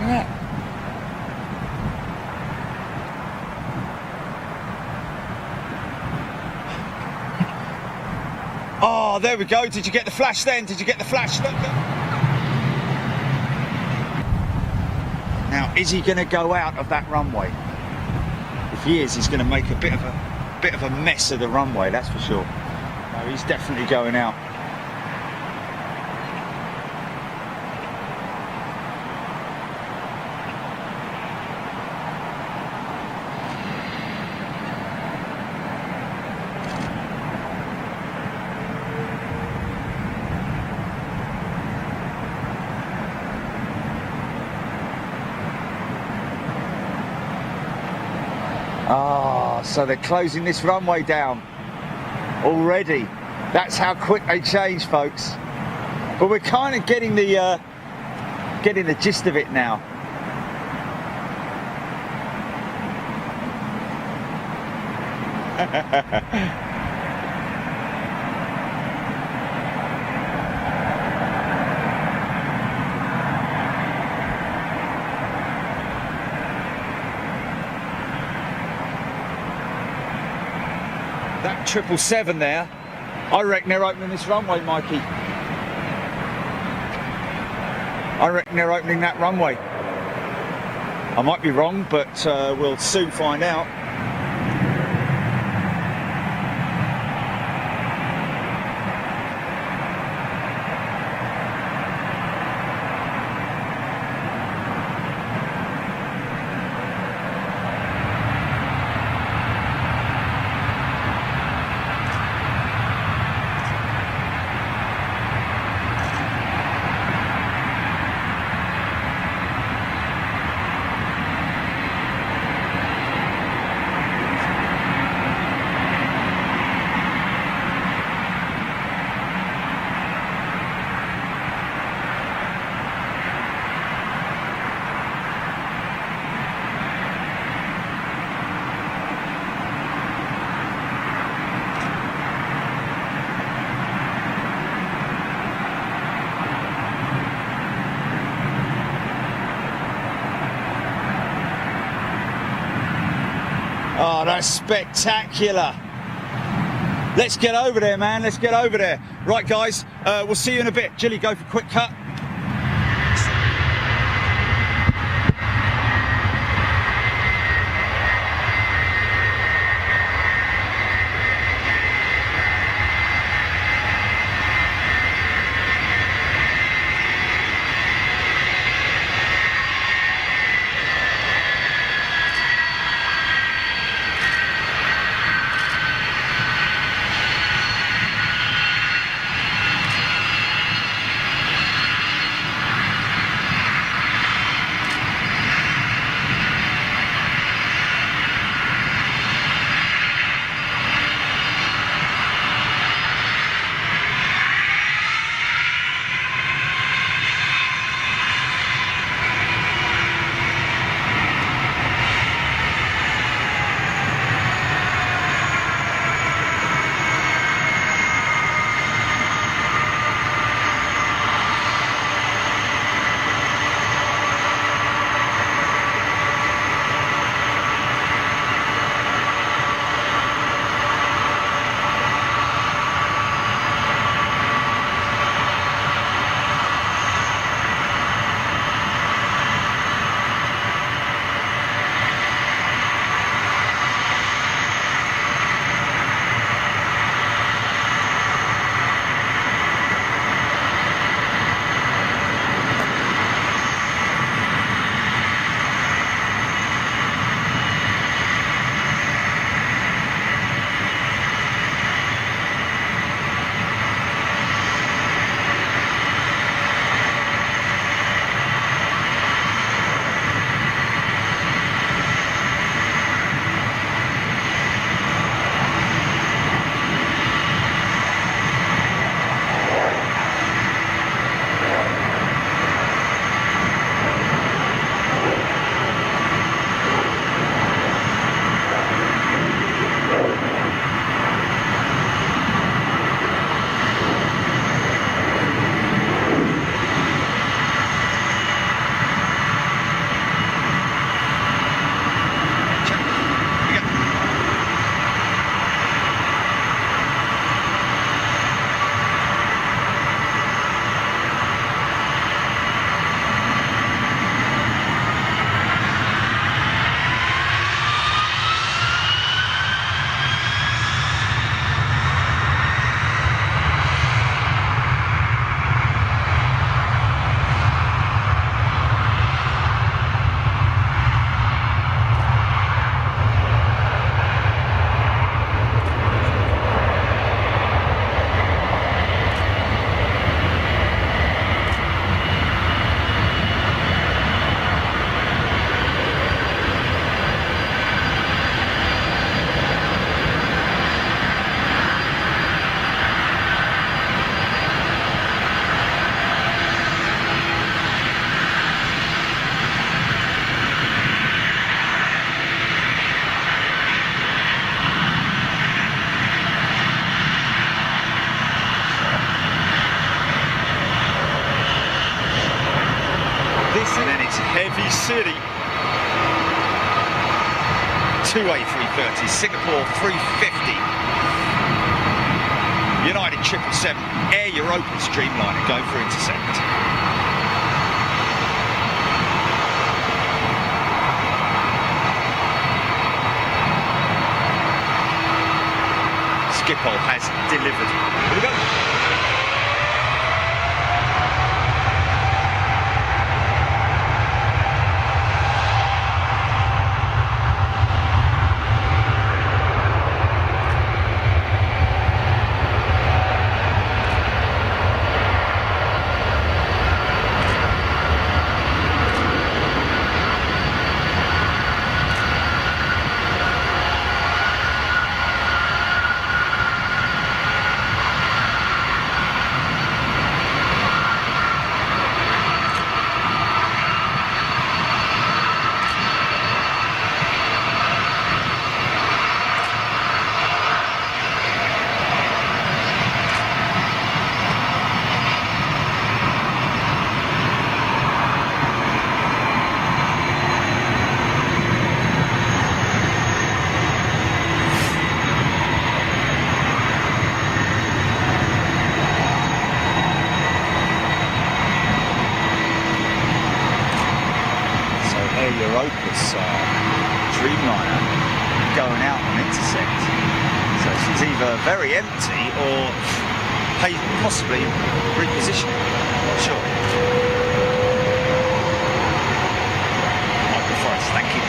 Yeah. Oh, there we go. Did you get the flash then? Did you get the flash? Look. Now, is he going to go out of that runway? If he is, he's going to make a bit of a mess of the runway, that's for sure. No, he's definitely going out. Ah, so they're closing this runway down already. That's how quick they change, folks. But we're kind of getting the gist of it now. That 777 there, I reckon they're opening this runway, Mikey. I reckon they're opening that runway. I might be wrong, but we'll soon find out. Oh, that's spectacular. Let's get over there, man. Let's get over there. Right, guys, we'll see you in a bit. Jilly, go for a quick cut. Davie City. 2A330, Singapore 350. United 777, Air Europa Streamliner going for intercept. Schiphol has delivered. Here we go. Europa's Dreamliner going out on intercept. So she's either very empty or possibly repositioning. Not sure. Michael Forrest, thank you.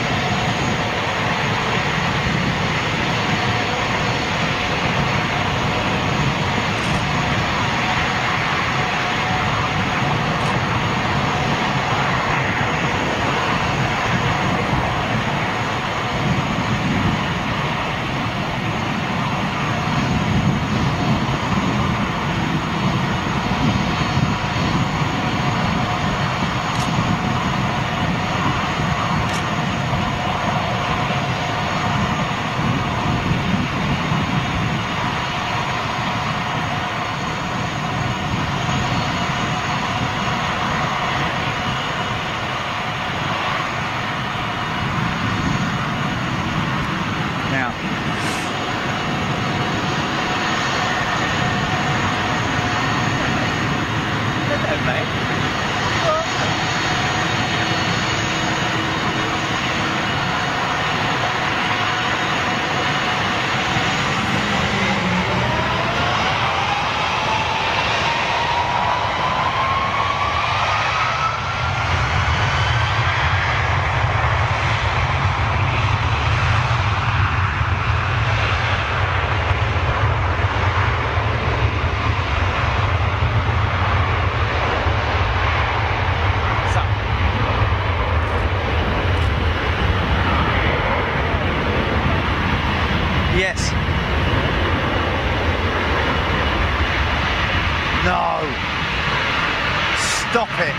Stop it.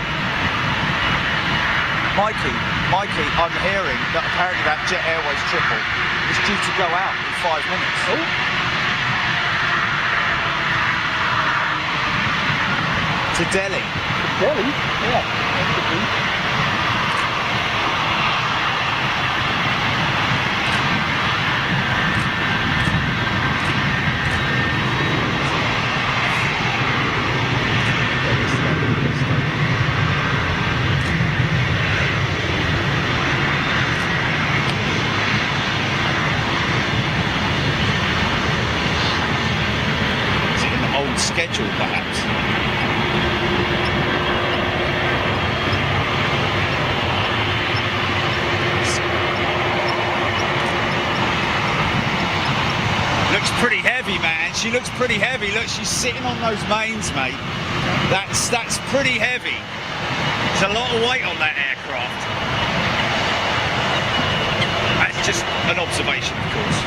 Mikey, I'm hearing that apparently that Jet Airways triple is due to go out in 5 minutes. Oh. To Delhi. Delhi? Yeah. That could be. Schedule perhaps. Looks pretty heavy, man. She looks pretty heavy. Look, she's sitting on those mains, mate. That's pretty heavy. There's a lot of weight on that aircraft. That's just an observation, of course.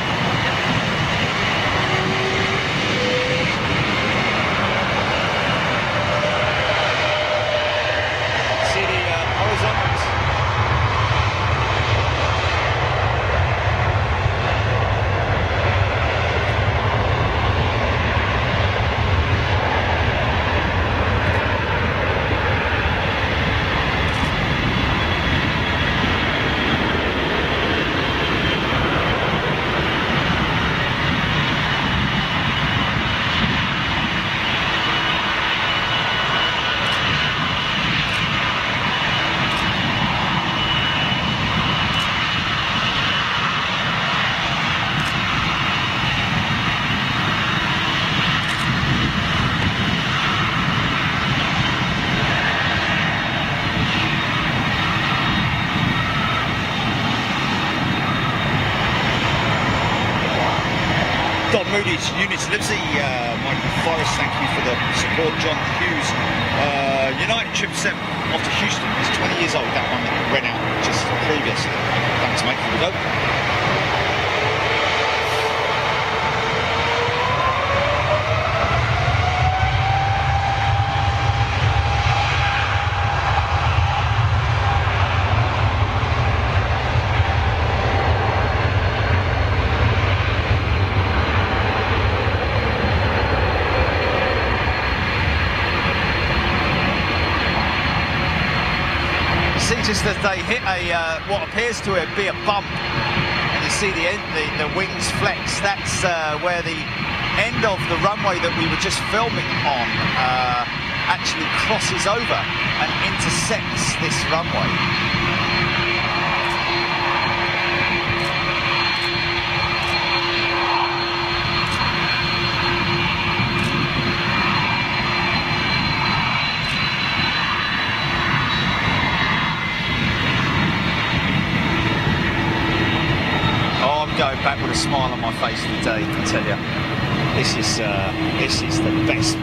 Moody's, Eunice Livesey, Michael Forrest, thank you for the support. John Hughes, United 777 off to Houston. It's 20 years old, that one that went out just previously. Thanks, mate. Here we go. Just as they hit what appears to be a bump, and you see the wings flex. That's where the end of the runway that we were just filming on actually crosses over and intersects this runway. Going back with a smile on my face today, I tell you. This is the best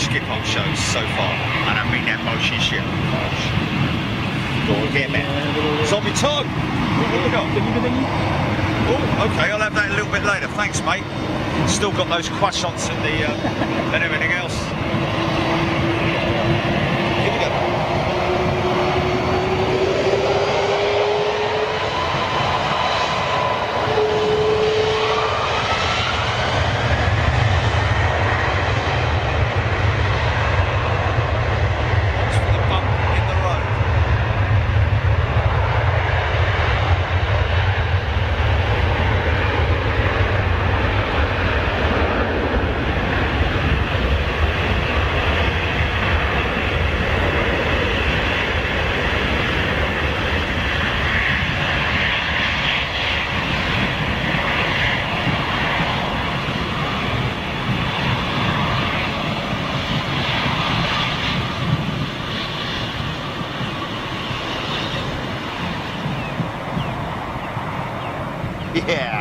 Schiphol shows so far. I don't mean that motion shit. Go again, man. Zombie Todd. What we got? Oh, okay. I'll have that a little bit later. Thanks, mate. Still got those croissants and the and everything else. Here we go. Yeah.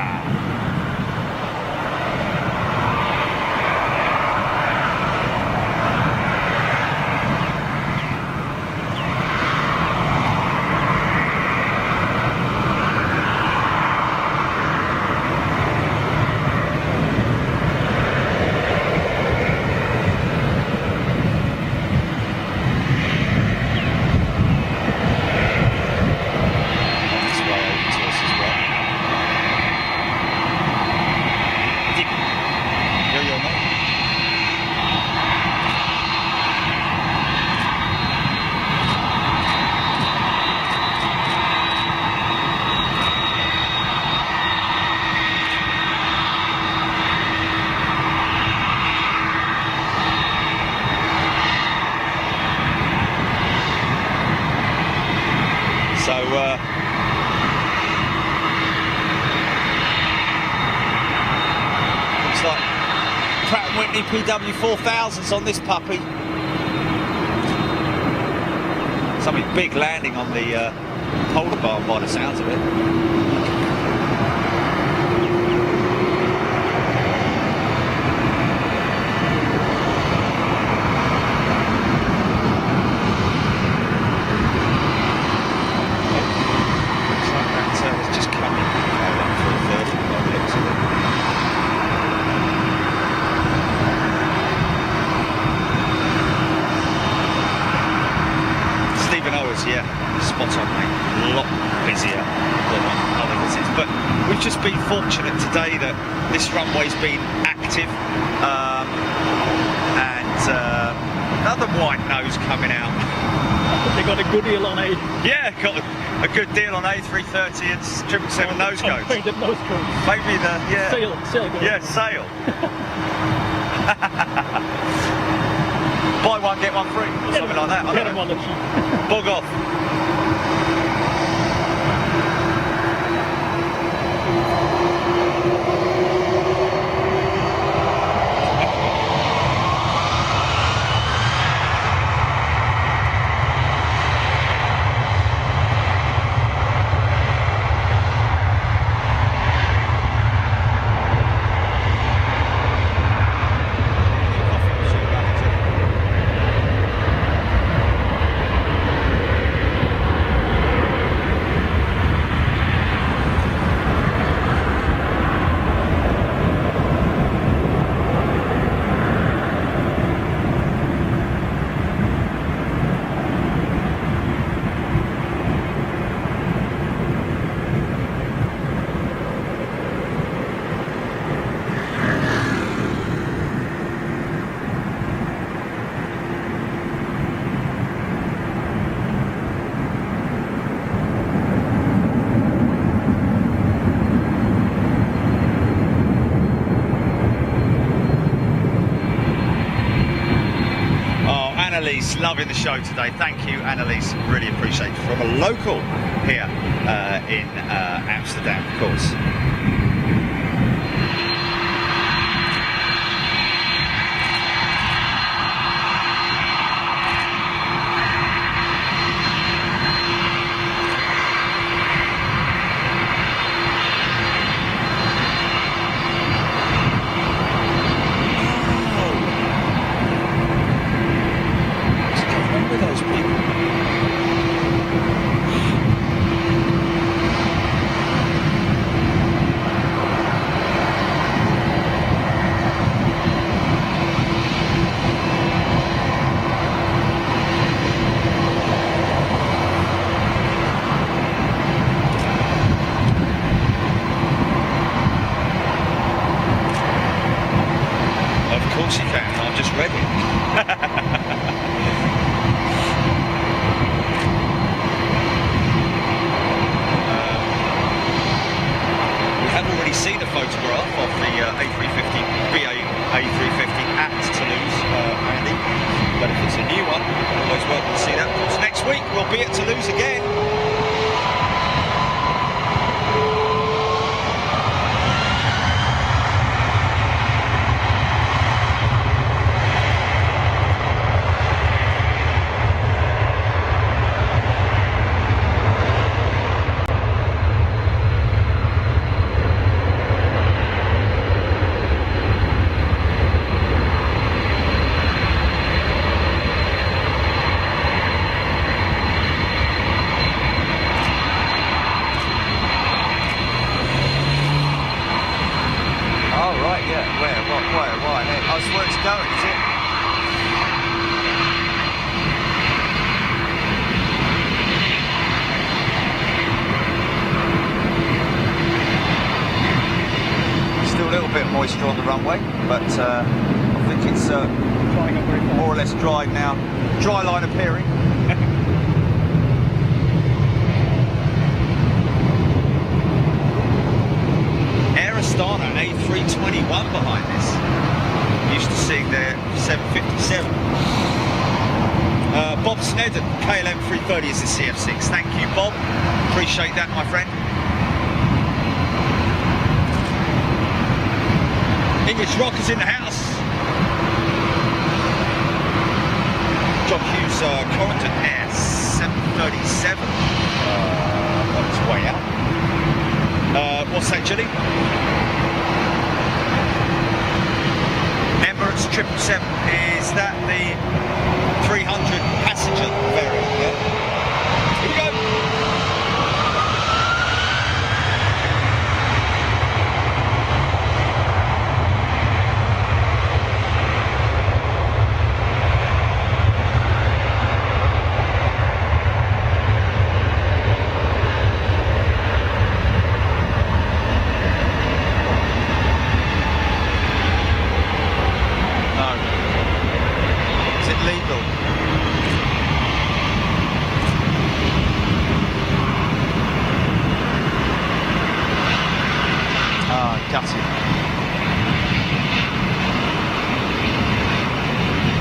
Looks like Pratt & Whitney PW4000s on this puppy. Something big landing on the polar bar by the sounds of it. Yeah, spot on, mate. A lot busier than on other visits. But we've just been fortunate today that this runway's been active. And another white nose coming out. They got a good deal on A. Yeah, got a good deal on A330 and 777 nose codes. Painted nose codes. Maybe the Sail. Yeah, sail. Buy one, get one free, or something like that. Get them on the cheap. Bog off. Annalise, loving the show today. Thank you, Annalise. Really appreciate it. From a local here in Amsterdam, of course. Moisture on the runway, but I think it's more or less dry now. Dry line appearing. Air Astana A321 behind this. Used to seeing their 757. Bob Snedden, KLM 330 is the CF6. Thank you, Bob. Appreciate that, my friend. English Rockers in the house. John Hughes, Corrington Air 737 on its way out. What's that, Jilly? Emirates 777, is that the 300 passenger variant? Yeah. Here we go.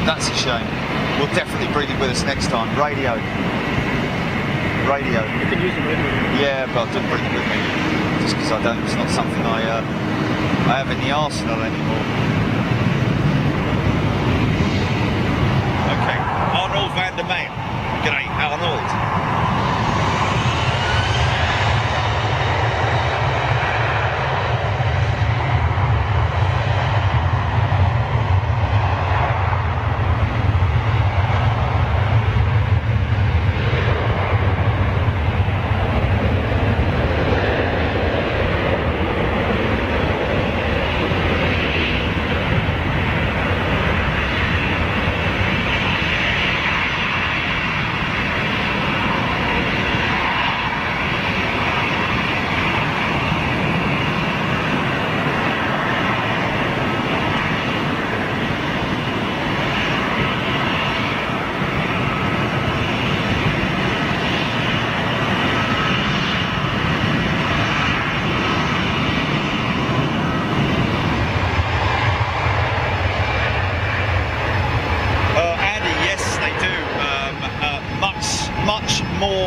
That's a shame. We'll definitely bring it with us next time. Radio. You can use it with you. Yeah, but I didn't bring it with me. Just because I don't, it's not something I have in the arsenal anymore. Okay. Arnold van der Meyen. G'day, Arnold.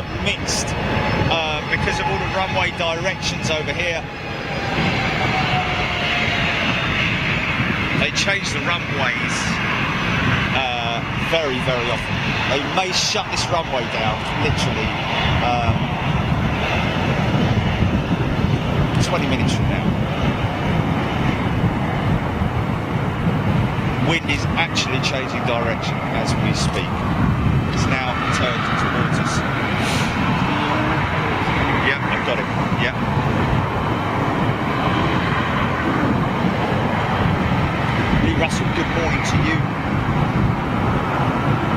more mixed because of all the runway directions over here. They change the runways very, very often. They may shut this runway down, literally, 20 minutes from now. Wind is actually changing direction as we speak. It's now turned towards us. Yep, I've got it. Yep. Lee Russell, good morning to you.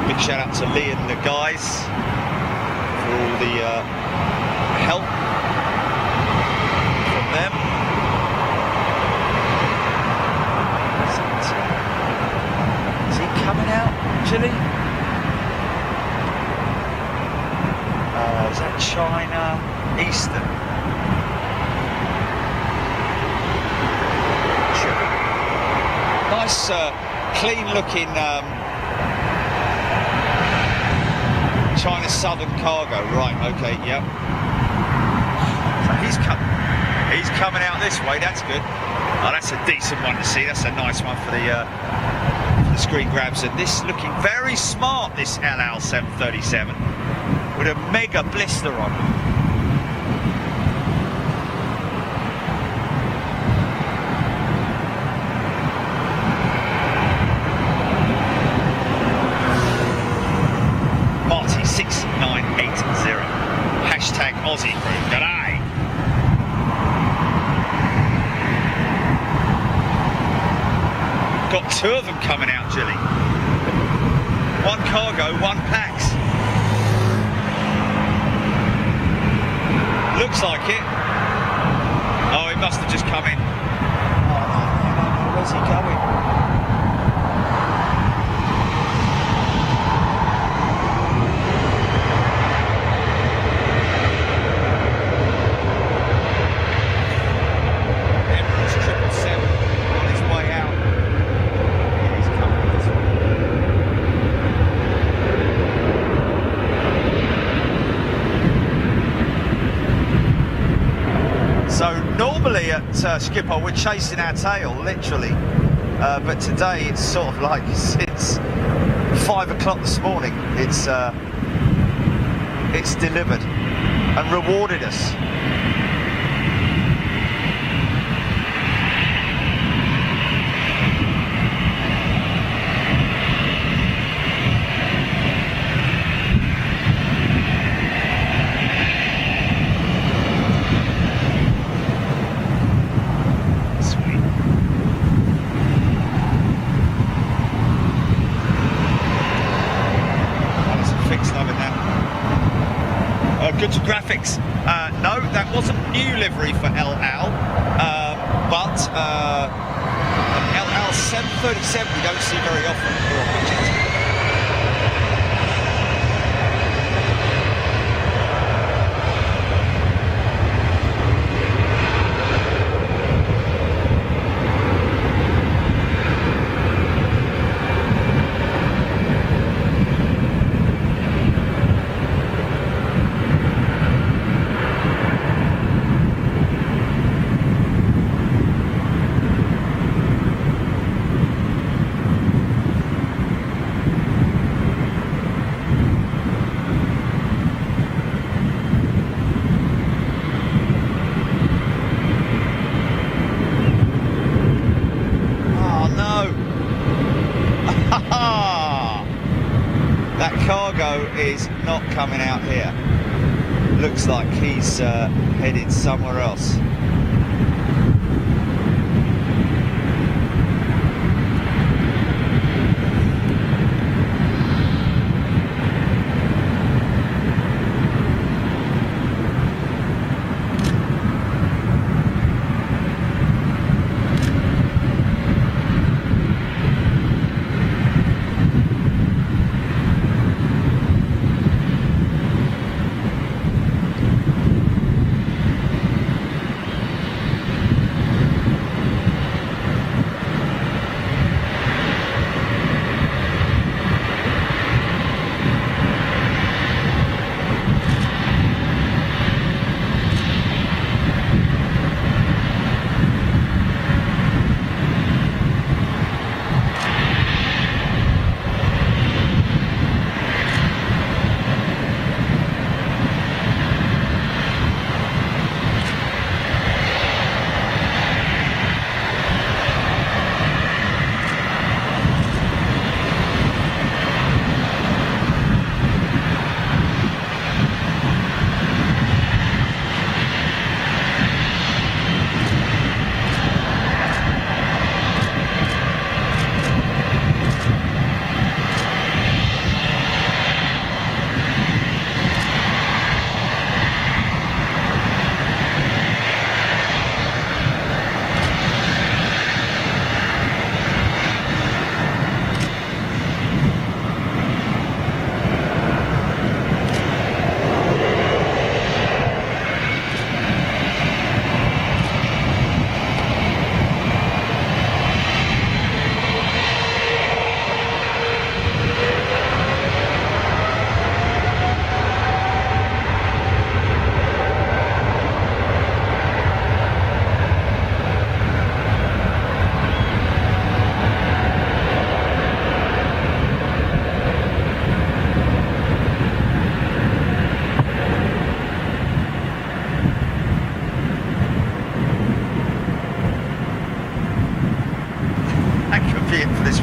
Big shout out to Lee and the guys for all the help from them. Is he coming out, Chile? Is that China Eastern? Nice, clean looking China Southern cargo. Right, okay, yep. So he's coming out this way, that's good. Oh, that's a decent one to see. That's a nice one for the screen grabs. And this looking very smart, this LL 737, with a mega blister on. Marty 6980 hashtag Aussie crew. G'day. Got two of them coming out, Jilly. One cargo, one PAX. Looks like it. Oh, he must have just come in. Oh, no. Where's he going? Emirates 777 on his way out. Yeah, he's coming this way. So normally at Schiphol we're chasing our tail, literally, but today it's sort of like since 5 o'clock this morning it's delivered and rewarded us. Good to graphics. No, that wasn't new livery for LL, but an LL 737 we don't see very often. Is not coming out here. Looks like he's headed somewhere else.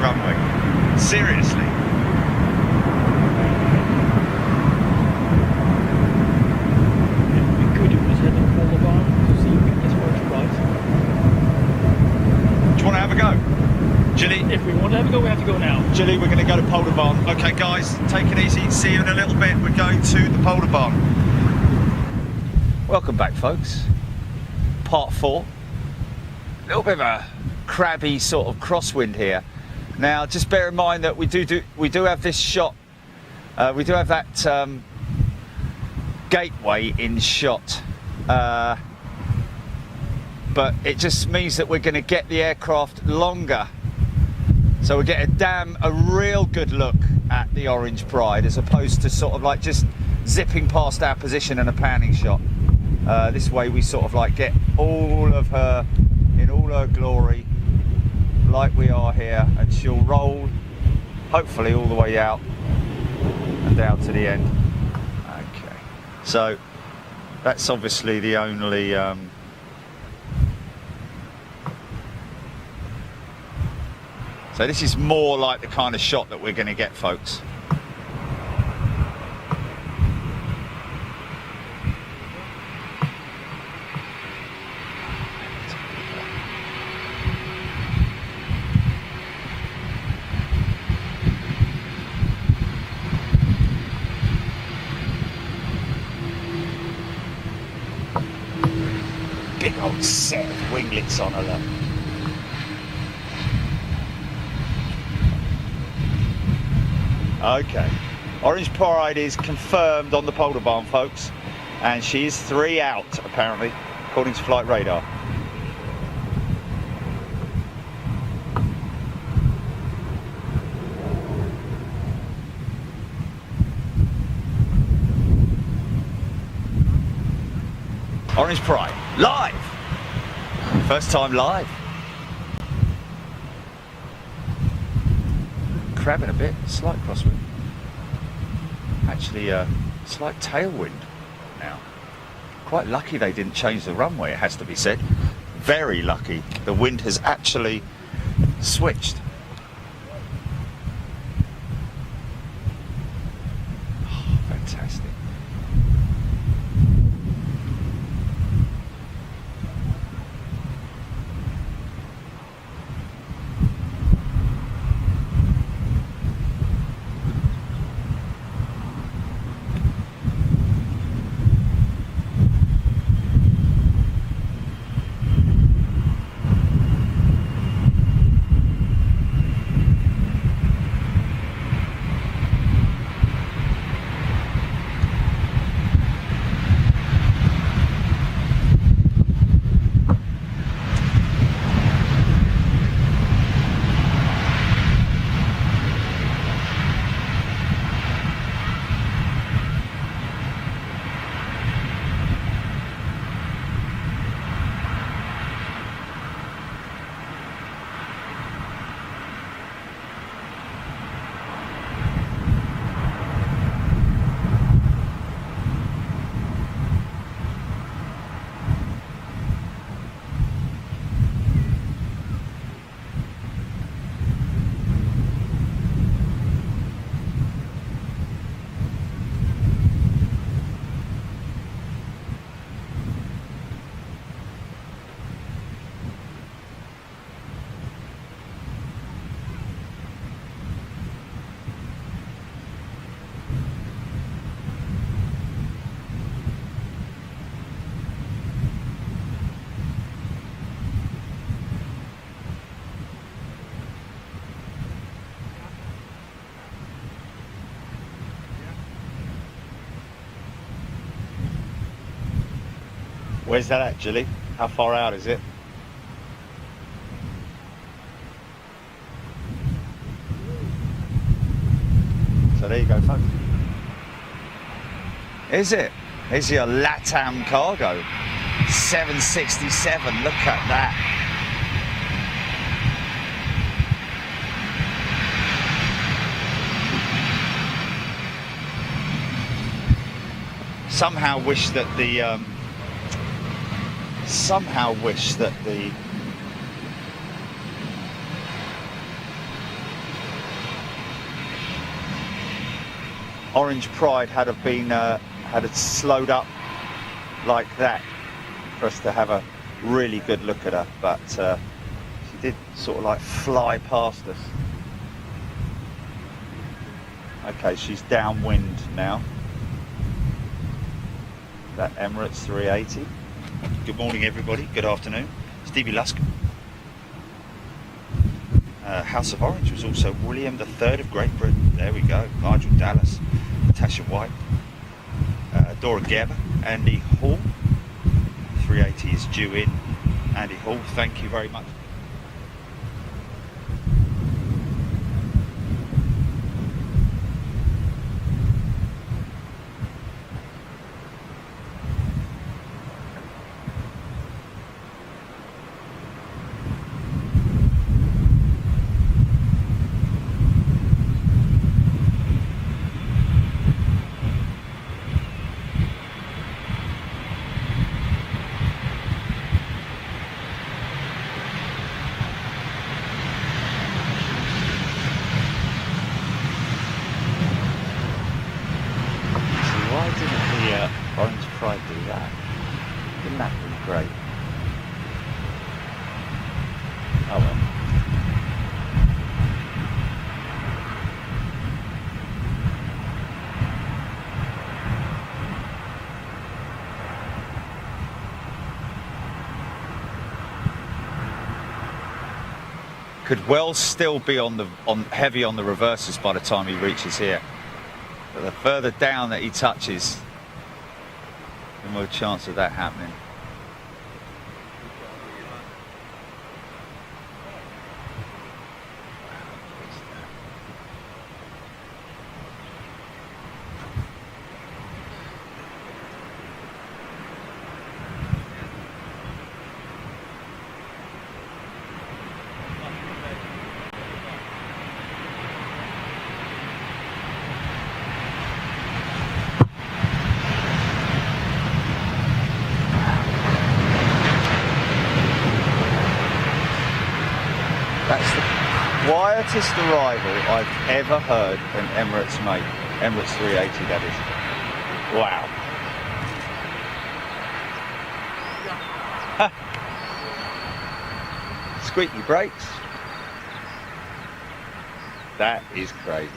runway. Seriously. It'd be good if it was head on Boulevard to see if we can get first prize. Do you want to have a go? Gilly? If we want to have a go, we have to go now. Gilly, we're going to go to Polder Barn. Okay, guys, take it easy. See you in a little bit. We're going to the Polder Barn. Welcome back, folks. Part 4. A little bit of a crabby sort of crosswind here. Now, just bear in mind that we do have this shot. We do have that gateway in shot. But it just means that we're going to get the aircraft longer. So we get a real good look at the Orange Pride, as opposed to sort of like just zipping past our position and a panning shot. This way we sort of like get all of her in all her glory, like we are here, and she'll roll hopefully all the way out and down to the end. Okay, so that's obviously the only so this is more like the kind of shot that we're going to get, folks. Big old set of winglets on her, look. Okay, Orange Pride is confirmed on the Polder Barn, folks, and she is 3 out, apparently, according to flight radar. Orange Pride, live! First time live. Crabbing a bit, slight crosswind. Actually, slight tailwind now. Quite lucky they didn't change the runway, it has to be said. Very lucky. The wind has actually switched. Oh, fantastic. Where's that at, Gilly? How far out is it? So there you go, folks. Is it? Here's your LATAM cargo. 767, look at that. Somehow wish that the Orange Pride had have been had it slowed up like that for us to have a really good look at her, but she did sort of like fly past us. Okay, she's downwind now. That Emirates 380. Good morning, everybody. Good afternoon. Stevie Lusk. House of Orange was also William III of Great Britain. There we go. Nigel Dallas, Natasha White, Dora Gerber, Andy Hall. 380 is due in. Andy Hall, thank you very much. Why didn't the Orange Pride do that? Wouldn't that be great? Oh well. Could well still be on heavy on the reverses by the time he reaches here. But the further down that he touches, the more chance of that happening. That's the quietest arrival I've ever heard an Emirates make. Emirates 380, that is. Wow. Squeaky brakes. That is crazy.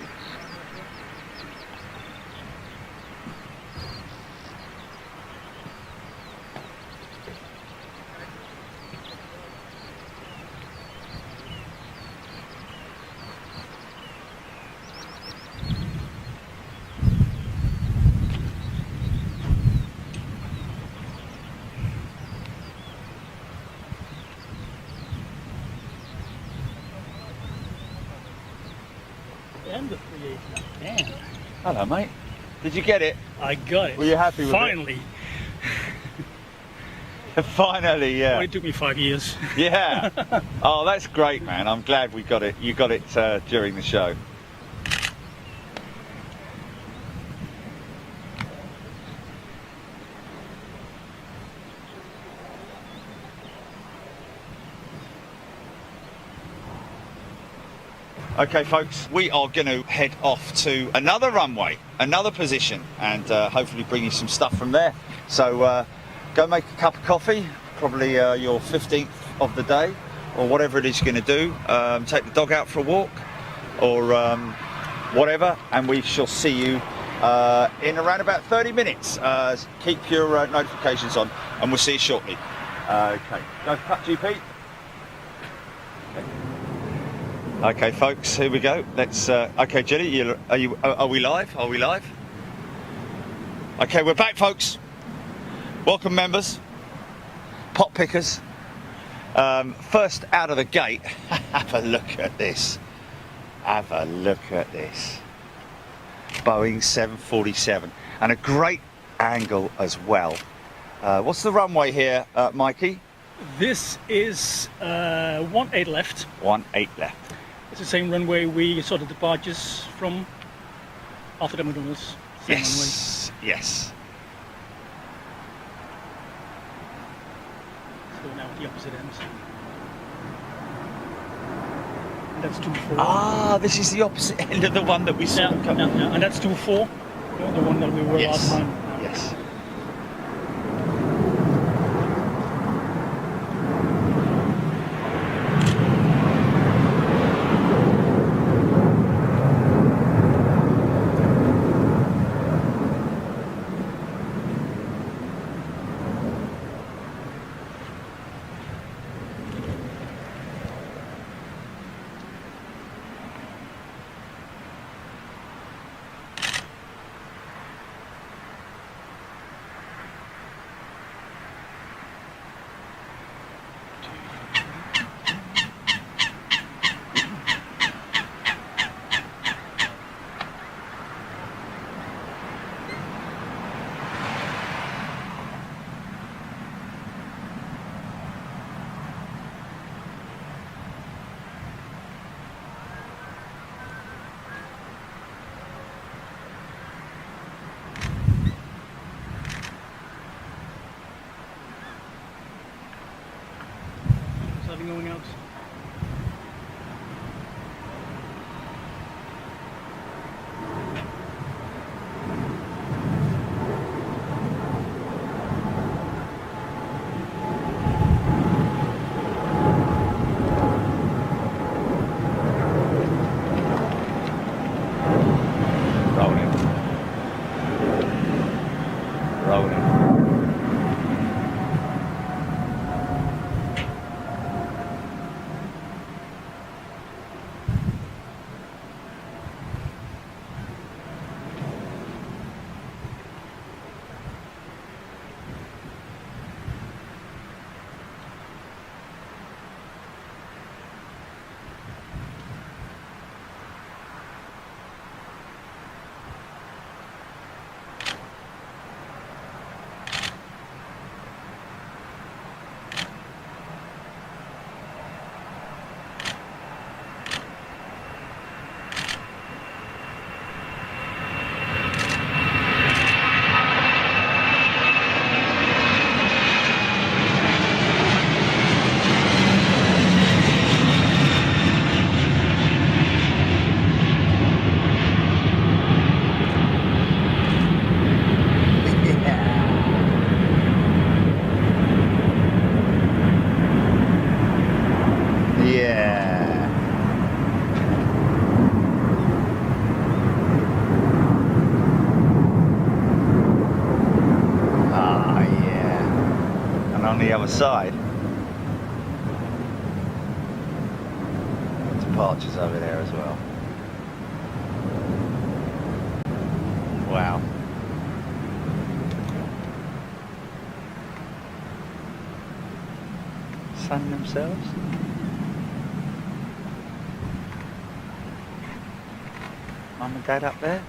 And the 380. Damn. Hello, mate. Did you get it? I got it. Were you happy with Finally. it? Finally, yeah. Only took me 5 years. Yeah. Oh, that's great, man. I'm glad we got it. You got it during the show. Okay, folks, we are going to head off to another runway, another position, and hopefully bring you some stuff from there. So go make a cup of coffee, probably your 15th of the day, or whatever it is you're going to do. Take the dog out for a walk, or whatever, and we shall see you in around about 30 minutes. Keep your notifications on, and we'll see you shortly. Okay, go cut GP. Okay, folks, here we go. Let's. Okay, Jenny, are we live? Are we live? Okay, we're back, folks. Welcome, members, pot pickers. First out of the gate, have a look at this. Have a look at this. Boeing 747, and a great angle as well. What's the runway here, Mikey? This is 18 left. 18 left. It's the same runway we saw the departures from after the McDonald's. Same Yes, yes. runway. So now at the opposite end. That's 2-4. Ah, this is the opposite end of the one that we saw. And that's 2-4. The one that we were last time. Yes. Is that going out? Rolling. Rolling. Yeah. Ah, yeah. And on the other side, departures over there as well. Wow. Sun themselves. Mum and Dad up there.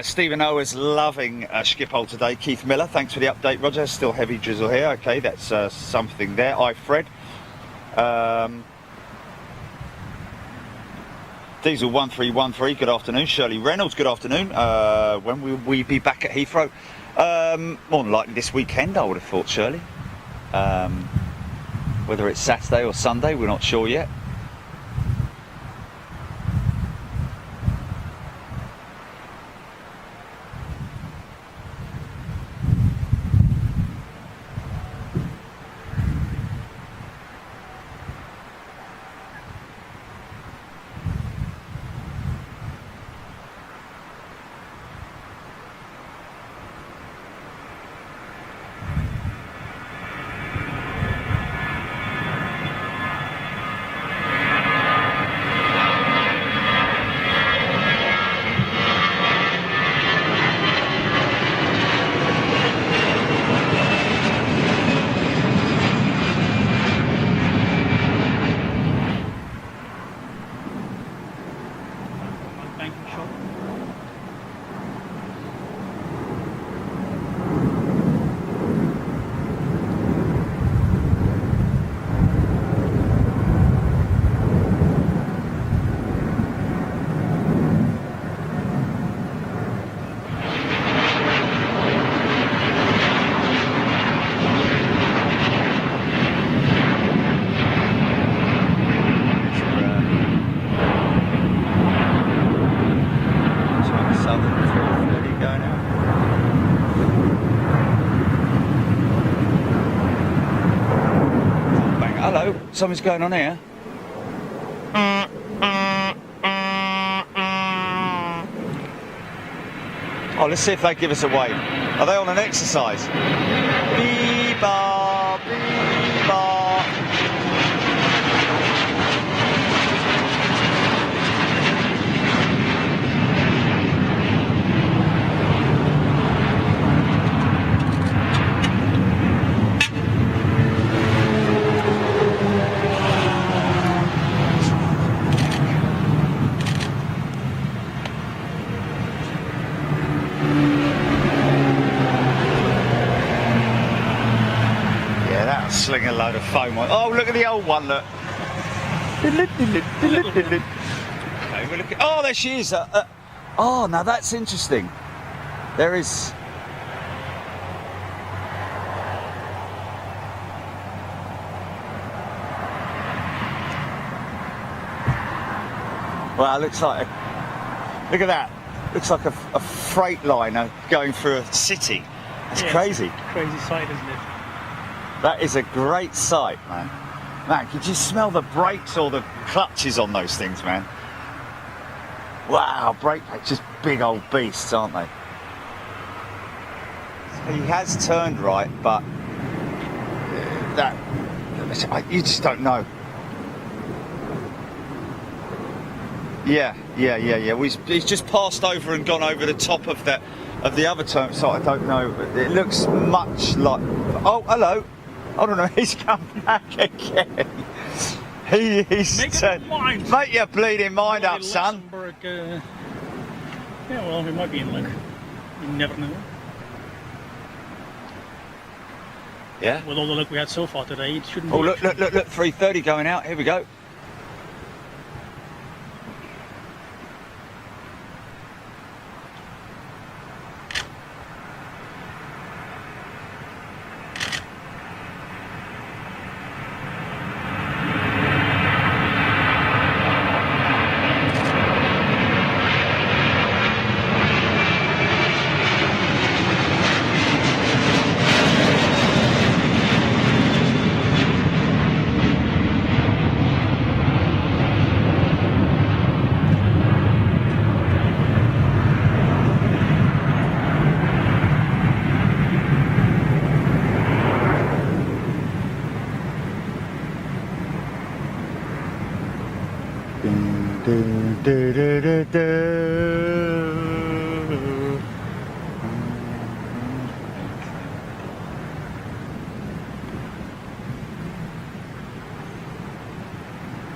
Stephen Owers loving Schiphol today. Keith Miller, thanks for the update, Roger. Still heavy drizzle here. Okay, that's something there. Fred. Diesel 1313, good afternoon. Shirley Reynolds, good afternoon. When will we be back at Heathrow? More than likely this weekend, I would have thought, Shirley. Whether it's Saturday or Sunday, we're not sure yet. going out. Bang. Hello, something's going on here. Oh, let's see if they give us a wave. Are they on an exercise? Bee-bar, bee-bar. Sling a load of foam on. Oh, look at the old one, look. Okay, we're looking. Oh, there she is. Oh, now that's interesting. There is. Well, it looks like look at that. Looks like a freight liner going through a city. That's crazy. Crazy sight, isn't it? That is a great sight, man. Man, could you smell the brakes or the clutches on those things, man? Wow, brake pads, just big old beasts, aren't they? He has turned right, but you just don't know. Yeah. He's just passed over and gone over the top of the other turn, so I don't know. It looks much like. Oh, hello. I don't know, he's come back again. He's make your bleeding mind up, son. Yeah, well, we might be in luck. You never know. Yeah. With all the luck we had so far today, it shouldn't be. Oh, look, 3:30 going out. Here we go.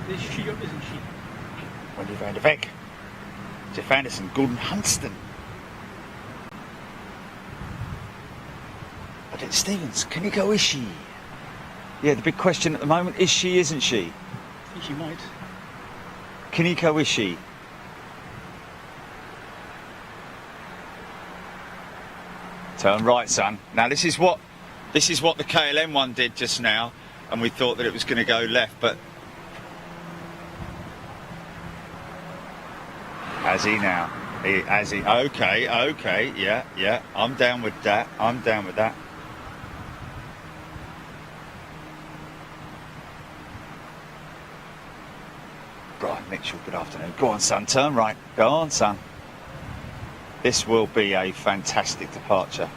Is she or isn't she? Wendy van der Beek, Jeff Anderson, Gordon Hunston. But it's Stevens, can he go, is she? Yeah, the big question at the moment, is she, isn't she? I think she might. Kiniko Ishii. Turn right, son. Now this is what the KLM one did just now, and we thought that it was going to go left, but has he now? Has he? Okay, yeah. I'm down with that. Brian Mitchell, good afternoon. Go on, son, turn right. Go on, son. This will be a fantastic departure.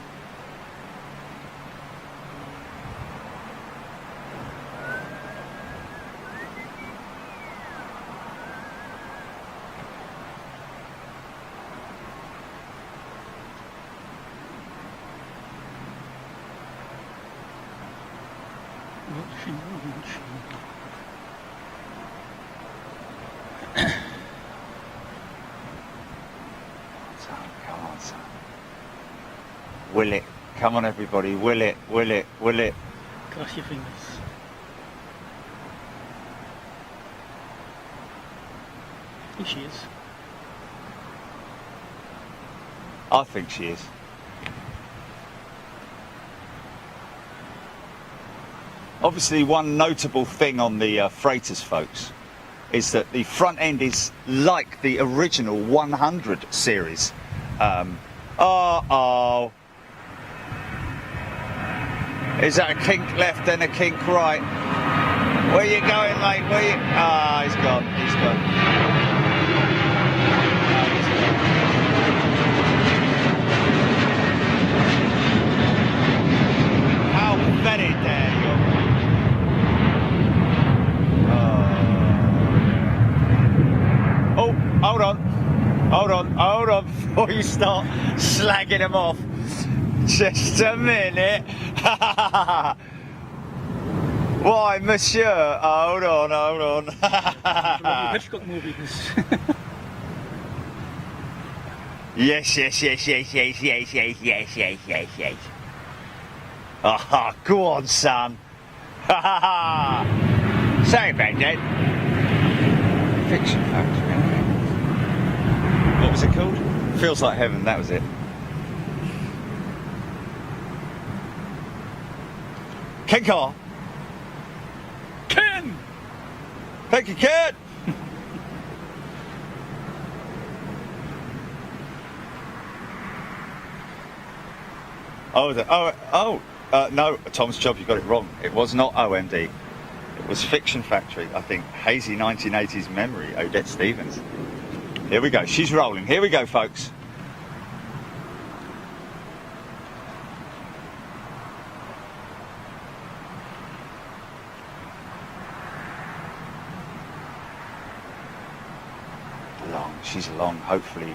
Will it? Come on, everybody. Will it? Cross your fingers. I think she is. I think she is. Obviously, one notable thing on the freighters, folks, is that the front end is like the original 100 series Uh-oh. Is that a kink left and a kink right? Where you going, mate? Where you... Ah, he's gone. He's gone. How very dare you? Oh, hold on. Hold on, hold on, before you start slagging him off. Just a minute. Why, monsieur? Hold on, hold on. Hitchcock movies. Yes, yes, yes, yes, yes, yes, yes, yes, yes, yes, yes. Ah, go on, son. Sorry about that. Fiction Factory. What was it called? Feels Like Heaven, that was it. Ken Carr. Ken! Thank you, Ken! No, Tom's Job, you got it wrong. It was not OMD. It was Fiction Factory, I think. Hazy 1980s memory, Odette Stevens. Here we go, she's rolling. Here we go, folks. Long, she's long, hopefully.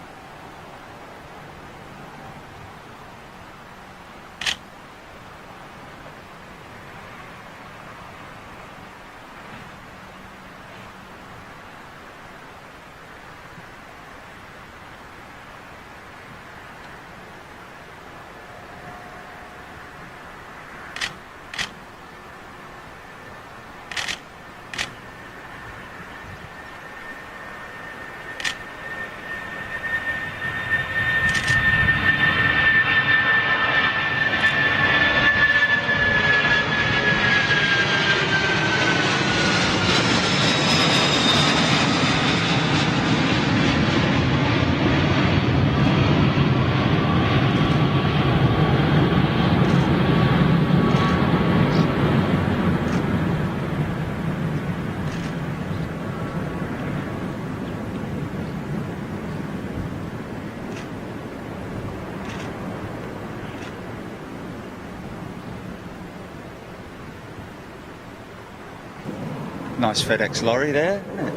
Nice FedEx lorry there, isn't it?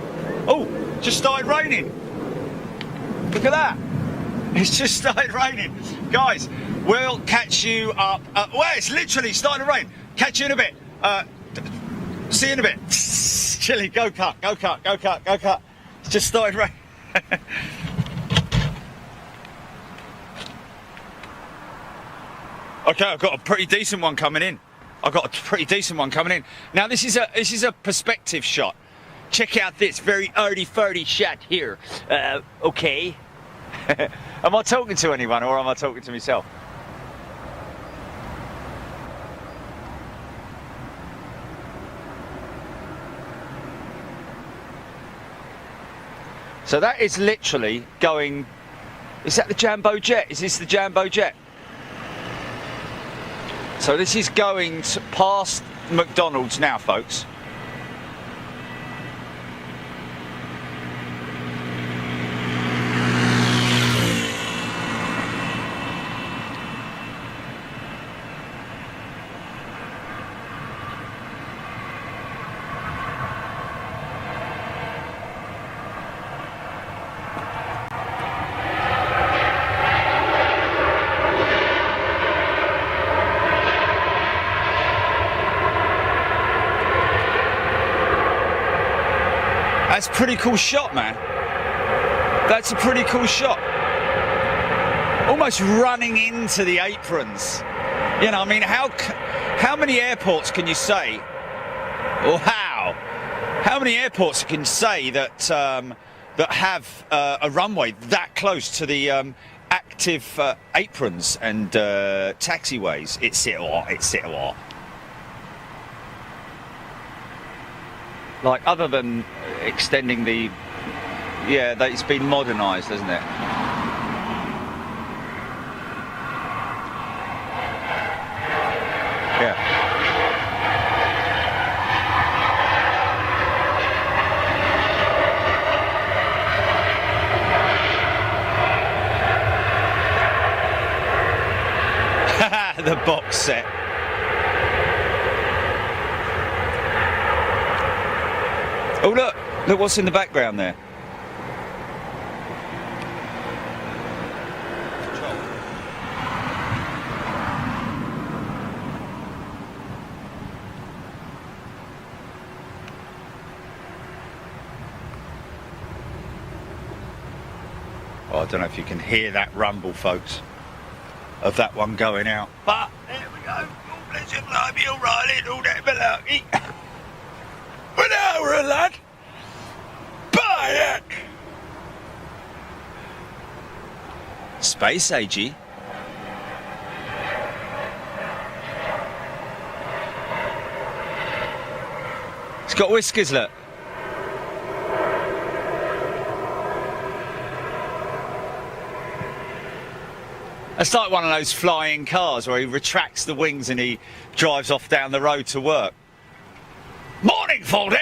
Oh, just started raining. Look at that. It's just started raining. Guys, we'll catch you up. Well, it's literally starting to rain. Catch you in a bit. See you in a bit. Chilly, go cut, go cut, go cut, go cut. It's just started raining. Okay, I've got a pretty decent one coming in. Now this is a perspective shot. Check out this very arty-farty shot here. Okay. Am I talking to anyone or am I talking to myself? So that is literally going. Is that the Jambo Jet? Is this the Jambo Jet? So this is going past McDonald's now, folks. That's a pretty cool shot, man. That's a pretty cool shot. Almost running into the aprons. You know, I mean, how many airports can you say, or how many airports can you say that that have a runway that close to the active aprons and taxiways, etc. Like, other than extending the, yeah, it's been modernised, hasn't it? Yeah. The box set. Oh look what's in the background there. Oh, I don't know if you can hear that rumble, folks, of that one going out. But there we go. Oh, bless him, blimey, all right, all that malarkey. An hour, lad. Buy it. Space AG. It's got whiskers, look. It's like one of those flying cars where he retracts the wings and he drives off down the road to work. Morning, Ford Air!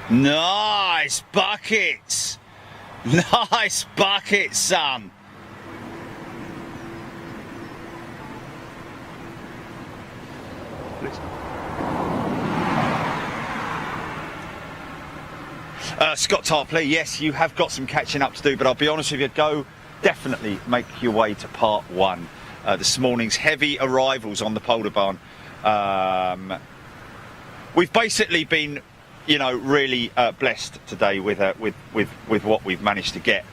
Nice buckets! Nice buckets, son! Scott Tarpley, yes, you have got some catching up to do, but I'll be honest with you, go definitely make your way to part one. This morning's heavy arrivals on the Polder Barn. We've basically been, you know, really blessed today with what we've managed to get.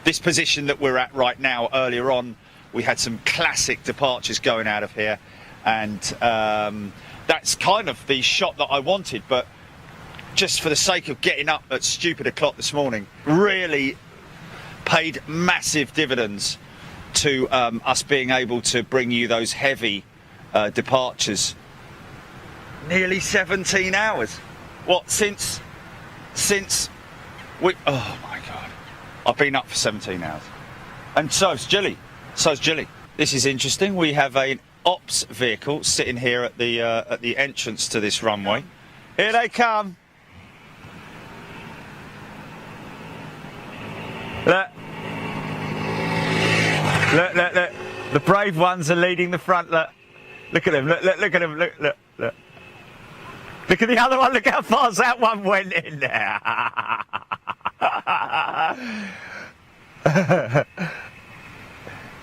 This position that we're at right now, earlier on, we had some classic departures going out of here, and that's kind of the shot that I wanted, but just for the sake of getting up at stupid o'clock this morning, really paid massive dividends to us being able to bring you those heavy departures. Nearly 17 hours. What, since we, oh my God. I've been up for 17 hours. And so's Jilly. This is interesting. We have an ops vehicle sitting here at the entrance to this runway. Here they come. Look. Look. The brave ones are leading the front. Look at them. Look at them. Look. Look at the other one. Look how fast that one went in there.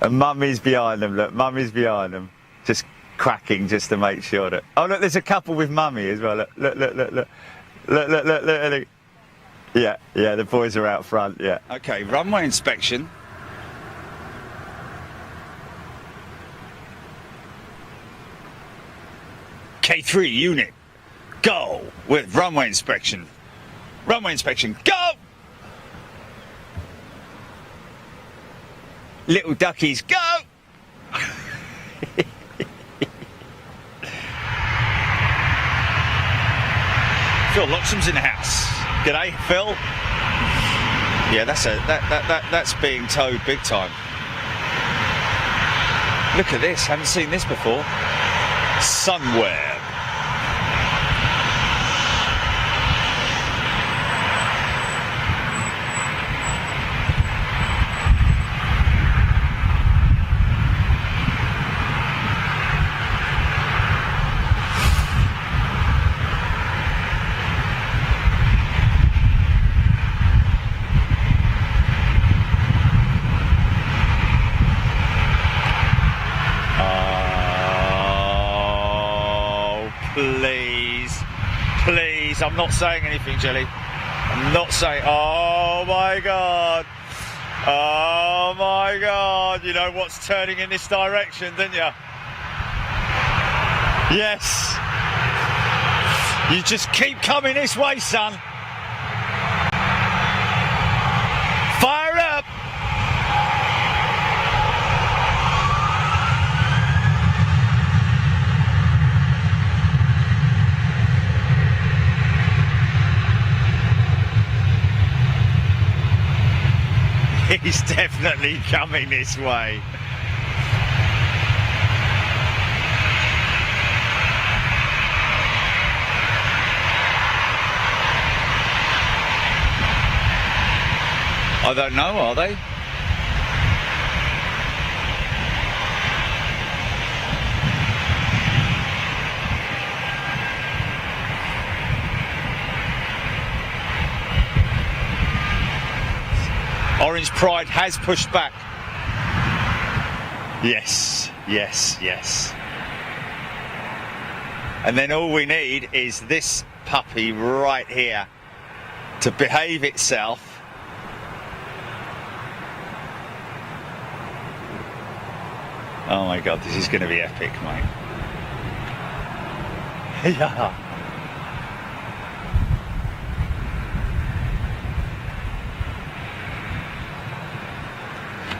And Mummy's behind them. Look, Mummy's behind them, just cracking just to make sure that. Oh look, there's a couple with Mummy as well. Look. Yeah, the boys are out front, yeah. Okay, runway inspection. K3 unit, go with runway inspection. Runway inspection, go! Little duckies, go! Phil Loxham's in the house. G'day, Phil. Yeah, that's being towed big time. Look at this, haven't seen this before. Sunweb. Please, I'm not saying anything, Jelly. I'm not saying. Oh my God. Oh my God. You know what's turning in this direction, didn't you? Yes. You just keep coming this way, son. Fire up. He's definitely coming this way. I don't know, are they? Orange Pride has pushed back. Yes, yes, yes. And then all we need is this puppy right here to behave itself. Oh my God, this is going to be epic, mate. Yeah.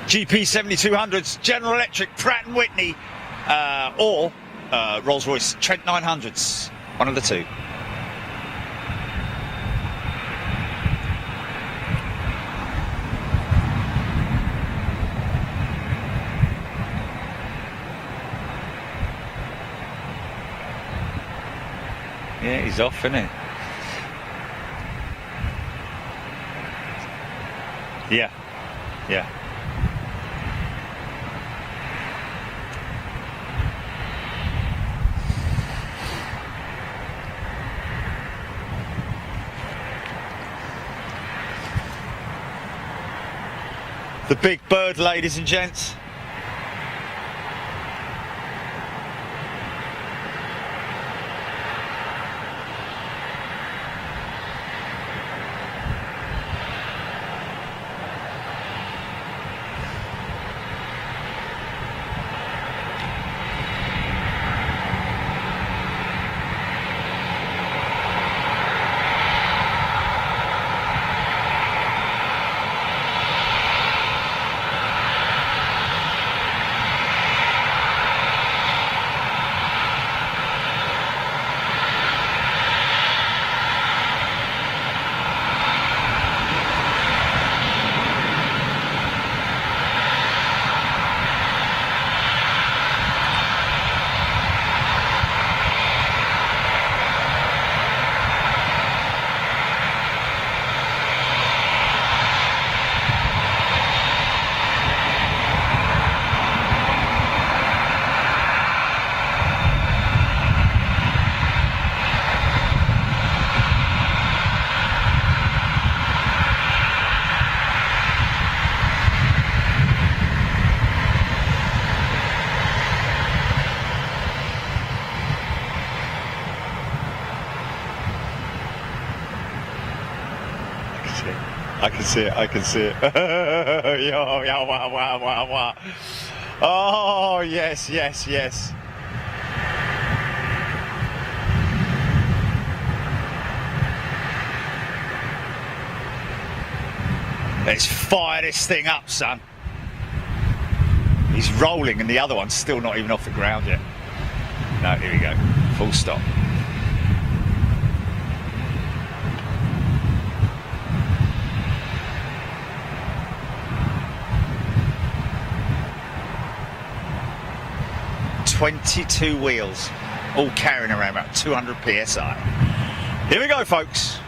GP 7200s, General Electric, Pratt & Whitney, or Rolls-Royce Trent 900s. One of the two. Yeah, he's off, isn't he? Yeah, yeah. The big bird, ladies and gents. I can see it, I can see it. Yo, yo, wah, wah, wah, wah. Oh, yes, yes, yes. Let's fire this thing up, son. He's rolling and the other one's still not even off the ground yet. No, here we go. Full stop. "22 wheels, all carrying around about 200 psi. Here we go, folks.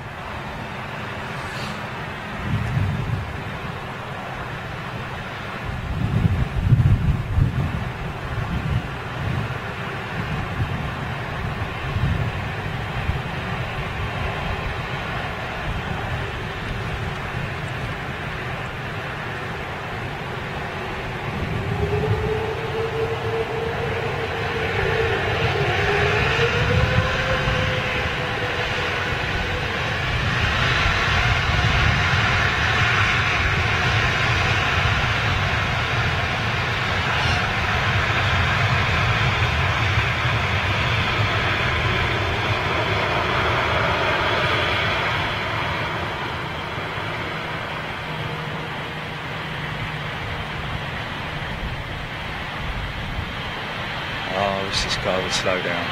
Oh, I wish this guy would slow down.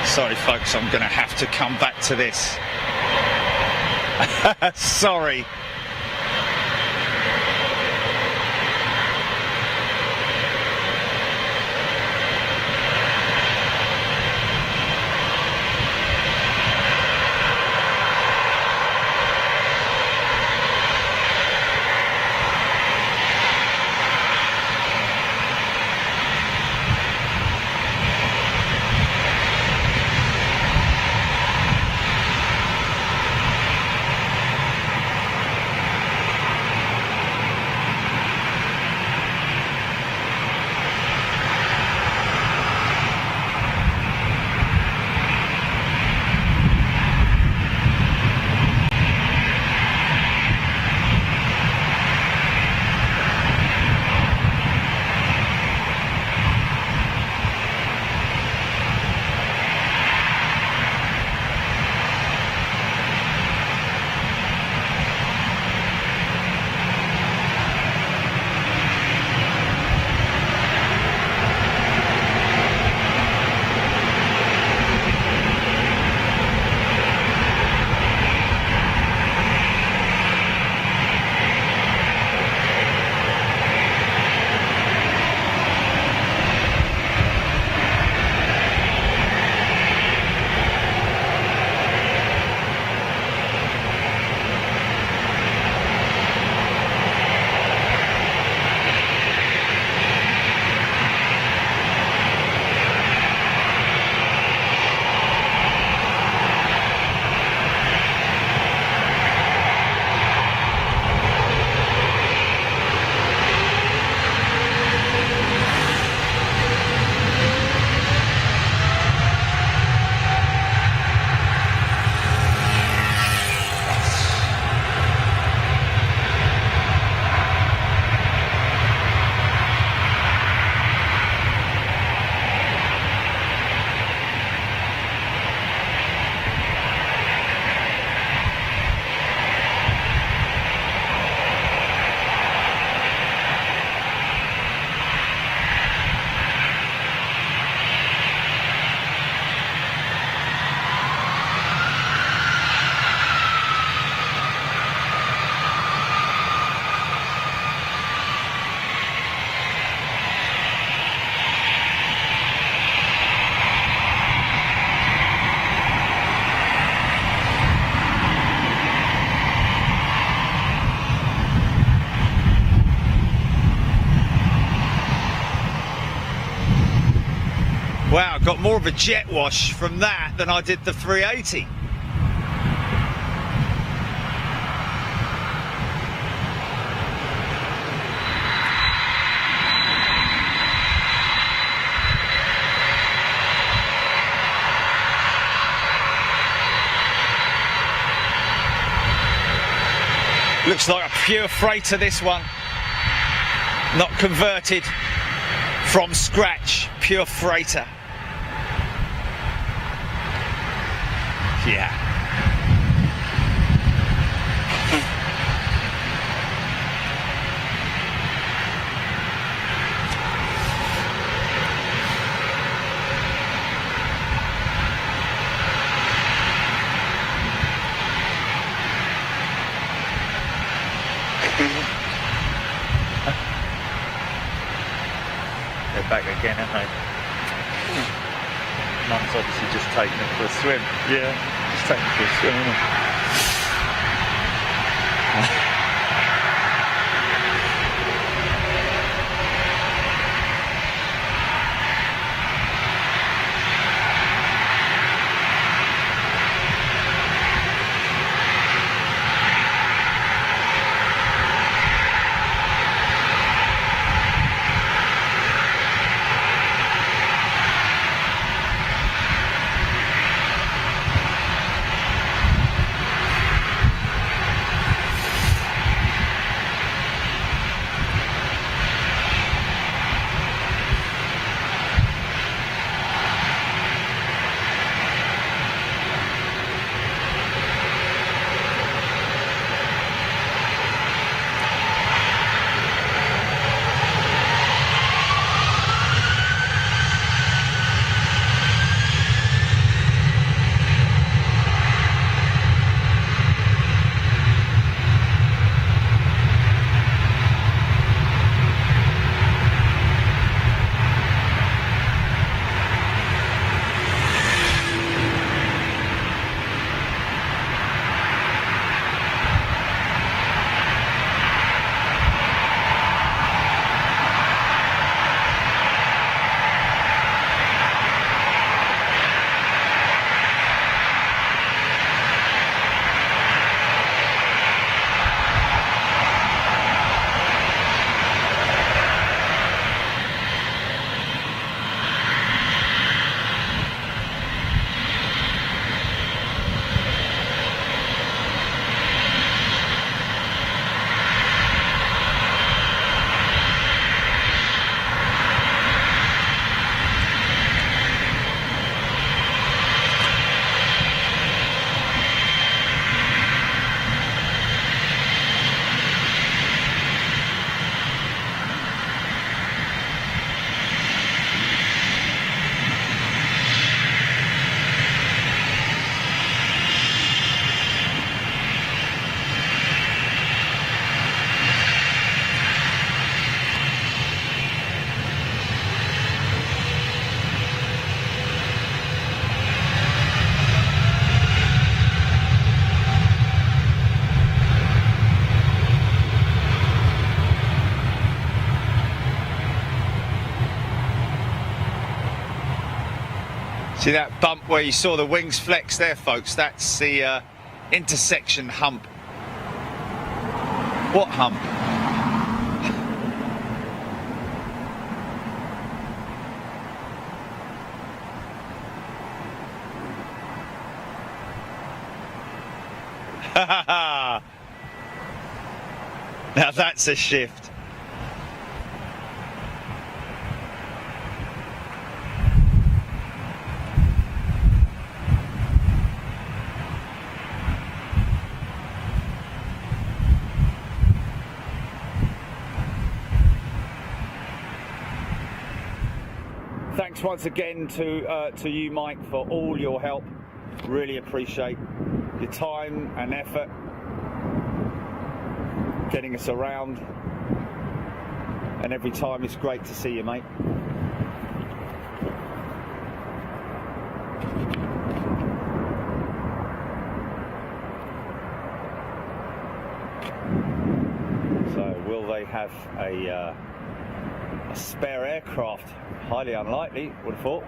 Sorry, folks, I'm going to have to come back to this. Sorry. Wow, got more of a jet wash from that than I did the 380. Looks like a pure freighter, this one. Not converted from scratch, pure freighter. Yeah. They're back again, aren't they? Mum's obviously just taking them for a swim. Yeah, just taking them for a swim, isn't it? See that bump where you saw the wings flex there, folks? That's the intersection hump. What hump? Now that's a shift. Thanks once again to you, Mike, for all your help. Really appreciate your time and effort getting us around, and every time it's great to see you, mate. So will they have a spare aircraft? Highly unlikely, would have thought.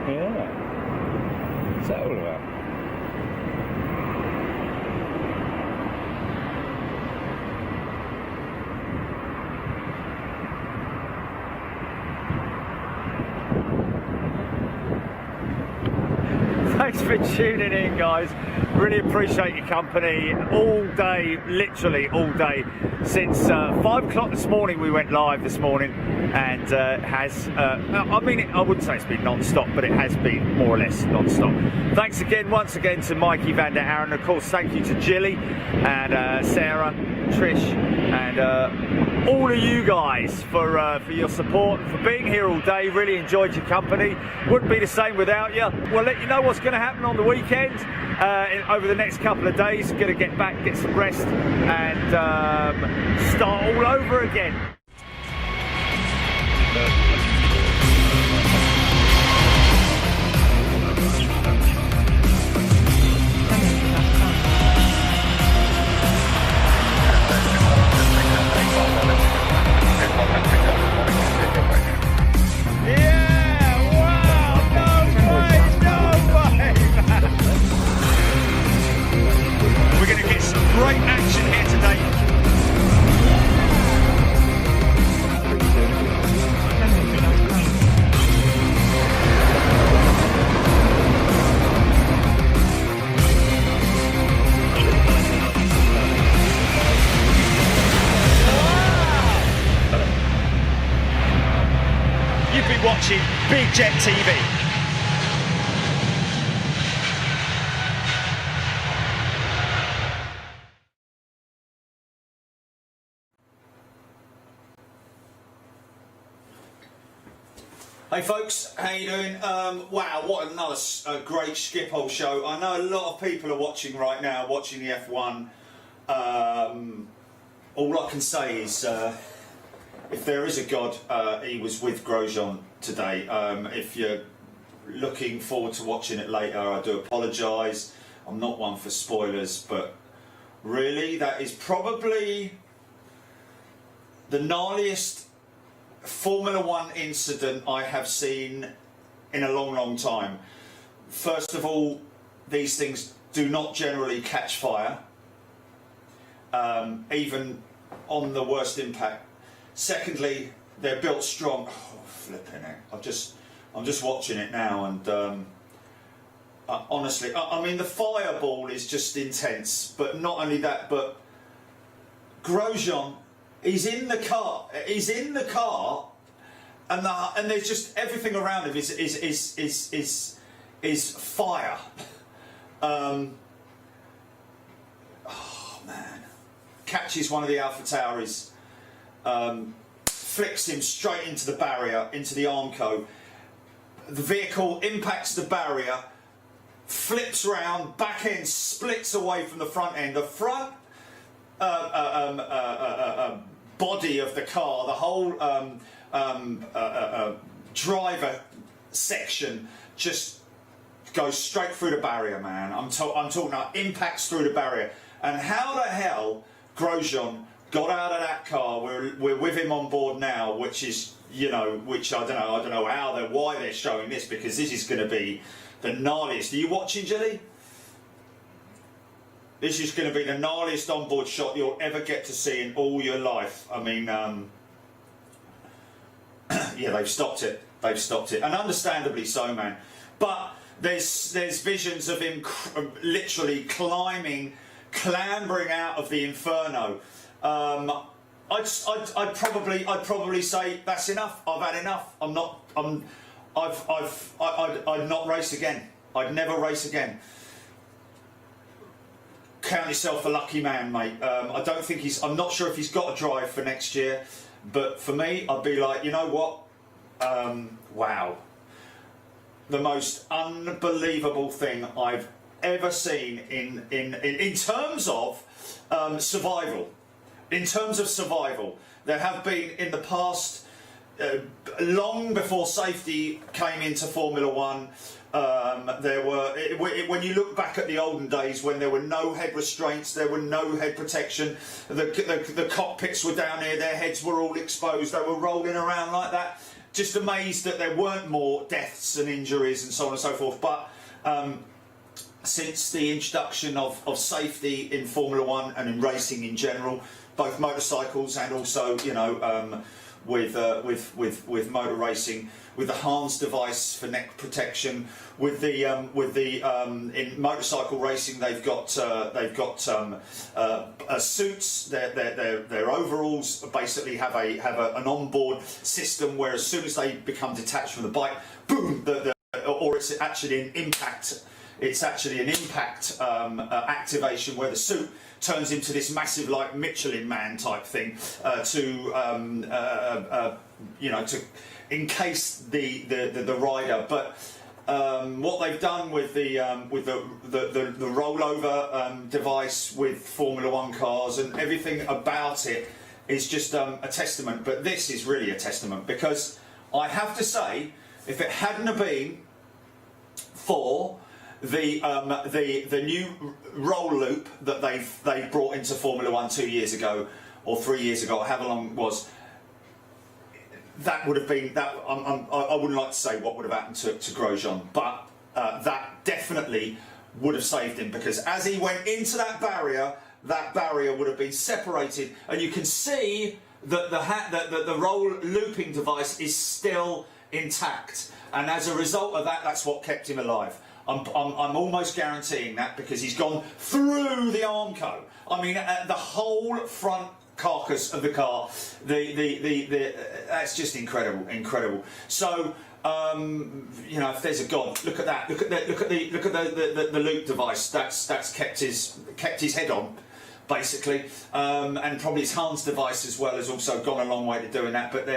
Yeah. What's that all about? Thanks for tuning in, guys. Really appreciate your company all day, literally all day. Since 5 o'clock this morning we went live this morning, and I mean, I wouldn't say it's been non-stop, but it has been more or less non-stop. Thanks again, once again, to Mikey van der Aaron. Of course, thank you to Jilly and Sarah, Trish, and all of you guys for your support, for being here all day. Really enjoyed your company. Wouldn't be the same without you. We'll let you know what's going to happen on the weekend over the next couple of days. Going to get back, get some rest, and start all over again. Great action here today. You've been watching Big Jet TV. Hey folks, how you doing? Wow, what another great Schiphol show. I know a lot of people are watching right now, watching the F1. All I can say is, if there is a God, he was with Grosjean today. If you're looking forward to watching it later, I do apologise. I'm not one for spoilers, but really, that is probably the gnarliest Formula One incident I have seen in a long, long time. First of all, these things do not generally catch fire, even on the worst impact. Secondly, they're built strong. Oh, flipping it! I'm just watching it now, and honestly, I mean, the fireball is just intense. But not only that, but Grosjean. He's in the car. He's in the car, and there's just everything around him is fire. Oh man. Catches one of the AlphaTauris, flicks him straight into the barrier, into the Armco. The vehicle impacts the barrier, flips round, back end splits away from the front end. The front body of the car, the whole driver section just goes straight through the barrier, man. I'm talking about impacts through the barrier. And how the hell Grosjean got out of that car? We're with him on board now, which is, you know, which I don't know why they're showing this, because this is going to be the gnarliest. Are you watching, Jilly? This is going to be the gnarliest onboard shot you'll ever get to see in all your life. I mean, yeah, they've stopped it. They've stopped it, and understandably so, man. But there's visions of him literally clambering out of the inferno. I'd probably say that's enough. I've had enough. I'd not race again. I'd never race again. Count yourself a lucky man, mate. I'm not sure if he's got a drive for next year, but for me, I'd be like, you know what? Wow. The most unbelievable thing I've ever seen in terms of survival. In terms of survival, there have been in the past, long before safety came into Formula One, there were, when you look back at the olden days when there were no head restraints, there were no head protection, the cockpits were down here, their heads were all exposed, they were rolling around like that. Just amazed that there weren't more deaths and injuries and so on and so forth. But since the introduction of safety in Formula One and in racing in general, both motorcycles and also, you know, with motor racing, with the Hans device for neck protection, with the in motorcycle racing they've got suits. Their overalls basically have an onboard system where as soon as they become detached from the bike, boom, or it's actually an impact. It's actually an impact activation where the suit turns into this massive, like Michelin Man type thing you know, to encase the rider. But what they've done with the rollover device with Formula One cars and everything about it is just a testament. But this is really a testament, because I have to say, if it hadn't have been for the new roll loop that they brought into Formula One 2 years ago or 3 years ago, or however long it was, that would have been that. I wouldn't like to say what would have happened to Grosjean, but that definitely would have saved him, because as he went into that barrier would have been separated, and you can see that the roll looping device is still intact, and as a result of that, that's what kept him alive. I'm almost guaranteeing that, because he's gone through the Armco. I mean, the whole front carcass of the car. That's just incredible. So, you know, if there's a God, look at that. Look at the loop device. That's kept his head on, basically, and probably his Hans device as well has also gone a long way to doing that. But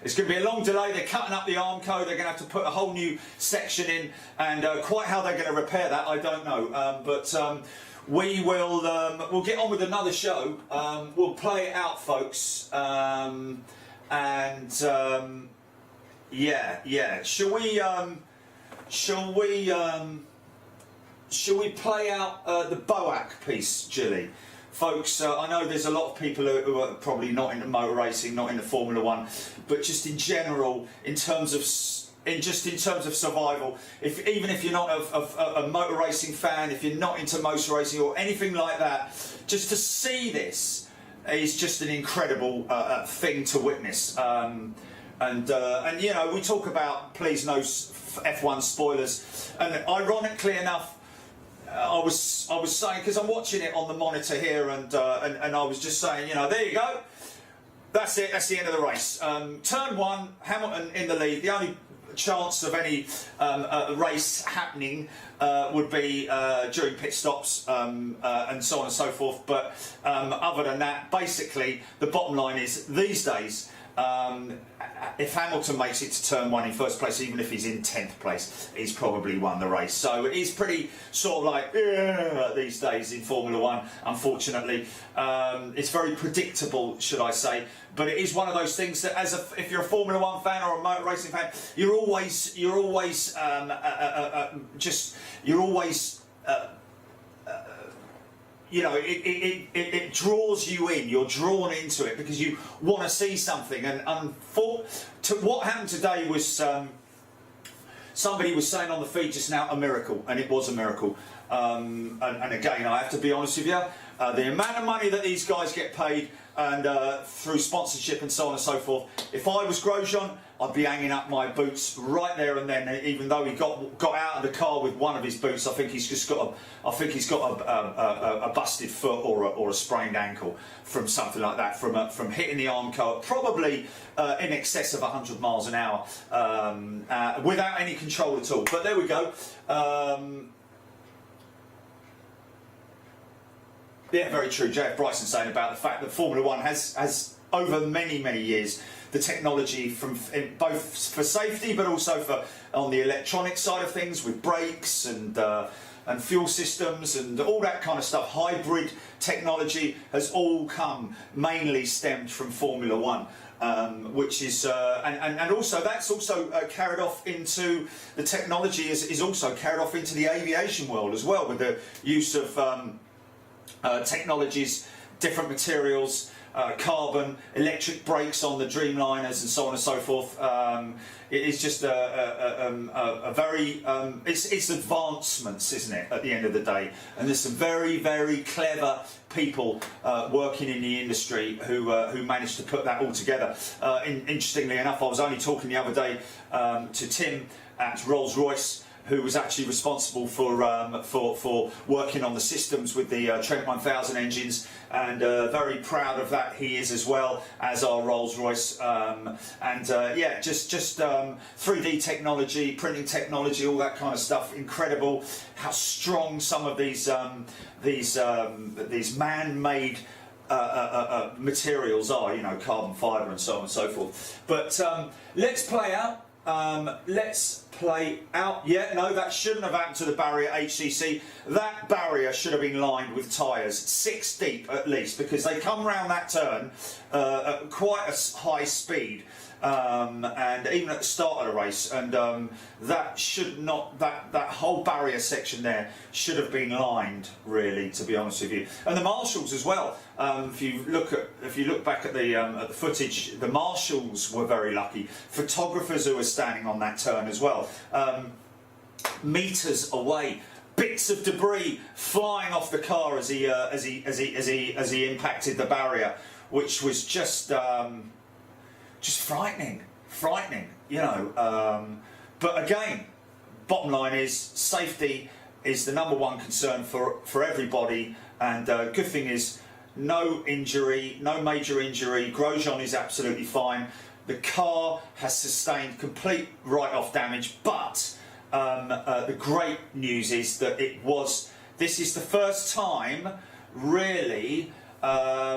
it's going to be a long delay. They're cutting up the Armco. They're going to have to put a whole new section in, and quite how they're going to repair that, I don't know. But we will we'll get on with another show. We'll play it out, folks, and yeah. Shall we play out the Boak piece, Jilly? Folks, I know there's a lot of people who are probably not into motor racing, not into Formula One, but just in general, in terms of survival, even if you're not a motor racing fan, if you're not into motor racing or anything like that, just to see this is just an incredible thing to witness. And you know, we talk about please no F1 spoilers, and ironically enough, I was saying, because I'm watching it on the monitor here, and I was just saying, you know, there you go, that's it, that's the end of the race. Turn one, Hamilton in the lead. The only chance of any race happening would be during pit stops and so on and so forth. But other than that, basically, the bottom line is these days, if Hamilton makes it to turn one in first place, even if he's in 10th place, he's probably won the race. So it is pretty sort of like these days in Formula One, unfortunately. It's very predictable, should I say. But it is one of those things that, if you're a Formula One fan or a motor racing fan, you're always you know, it draws you in. You're drawn into it because you want to see something. And what happened today was somebody was saying on the feed just now, a miracle, and it was a miracle. And again, I have to be honest with you, the amount of money that these guys get paid and through sponsorship and so on and so forth. If I was Grosjean, I'd be hanging up my boots right there and then. Even though he got out of the car with one of his boots, I think he's got a busted foot or a sprained ankle from something like that, from hitting the Armco probably in excess of 100 miles an hour without any control at all. But there we go. Yeah, very true. JF Bryson saying about the fact that Formula One has over many years the technology from both for safety but also for on the electronic side of things with brakes and fuel systems and all that kind of stuff. Hybrid technology has all mainly stemmed from Formula One. Which is and also that's also carried off into the technology is also carried off into the aviation world as well, with the use of technologies, different materials, carbon, electric brakes on the Dreamliners and so on and so forth. It is just a very it's advancements, isn't it, at the end of the day? And there's some very clever people working in the industry who managed to put that all together. Interestingly enough, I was only talking the other day to Tim at Rolls-Royce, who was actually responsible for working on the systems with the Trent 1000 engines, and very proud of that he is, as well as our Rolls-Royce. Yeah, just 3D technology, printing technology, all that kind of stuff. Incredible how strong some of these man-made materials are, you know, carbon fibre and so on and so forth. But let's play out. Yeah, no, that shouldn't have happened to the barrier HCC. That barrier should have been lined with tyres 6 deep at least, because they come round that turn at quite a high speed. And even at the start of the race, and that whole barrier section there should have been lined, really, to be honest with you. And the marshals as well. If you look back at the footage, the marshals were very lucky. Photographers who were standing on that turn as well, meters away. Bits of debris flying off the car as he impacted the barrier, which was just frightening, you know. But again, bottom line is safety is the number one concern for everybody, and good thing is no major injury. Grosjean is absolutely fine. The car has sustained complete write-off damage, but the great news is that this is the first time, really.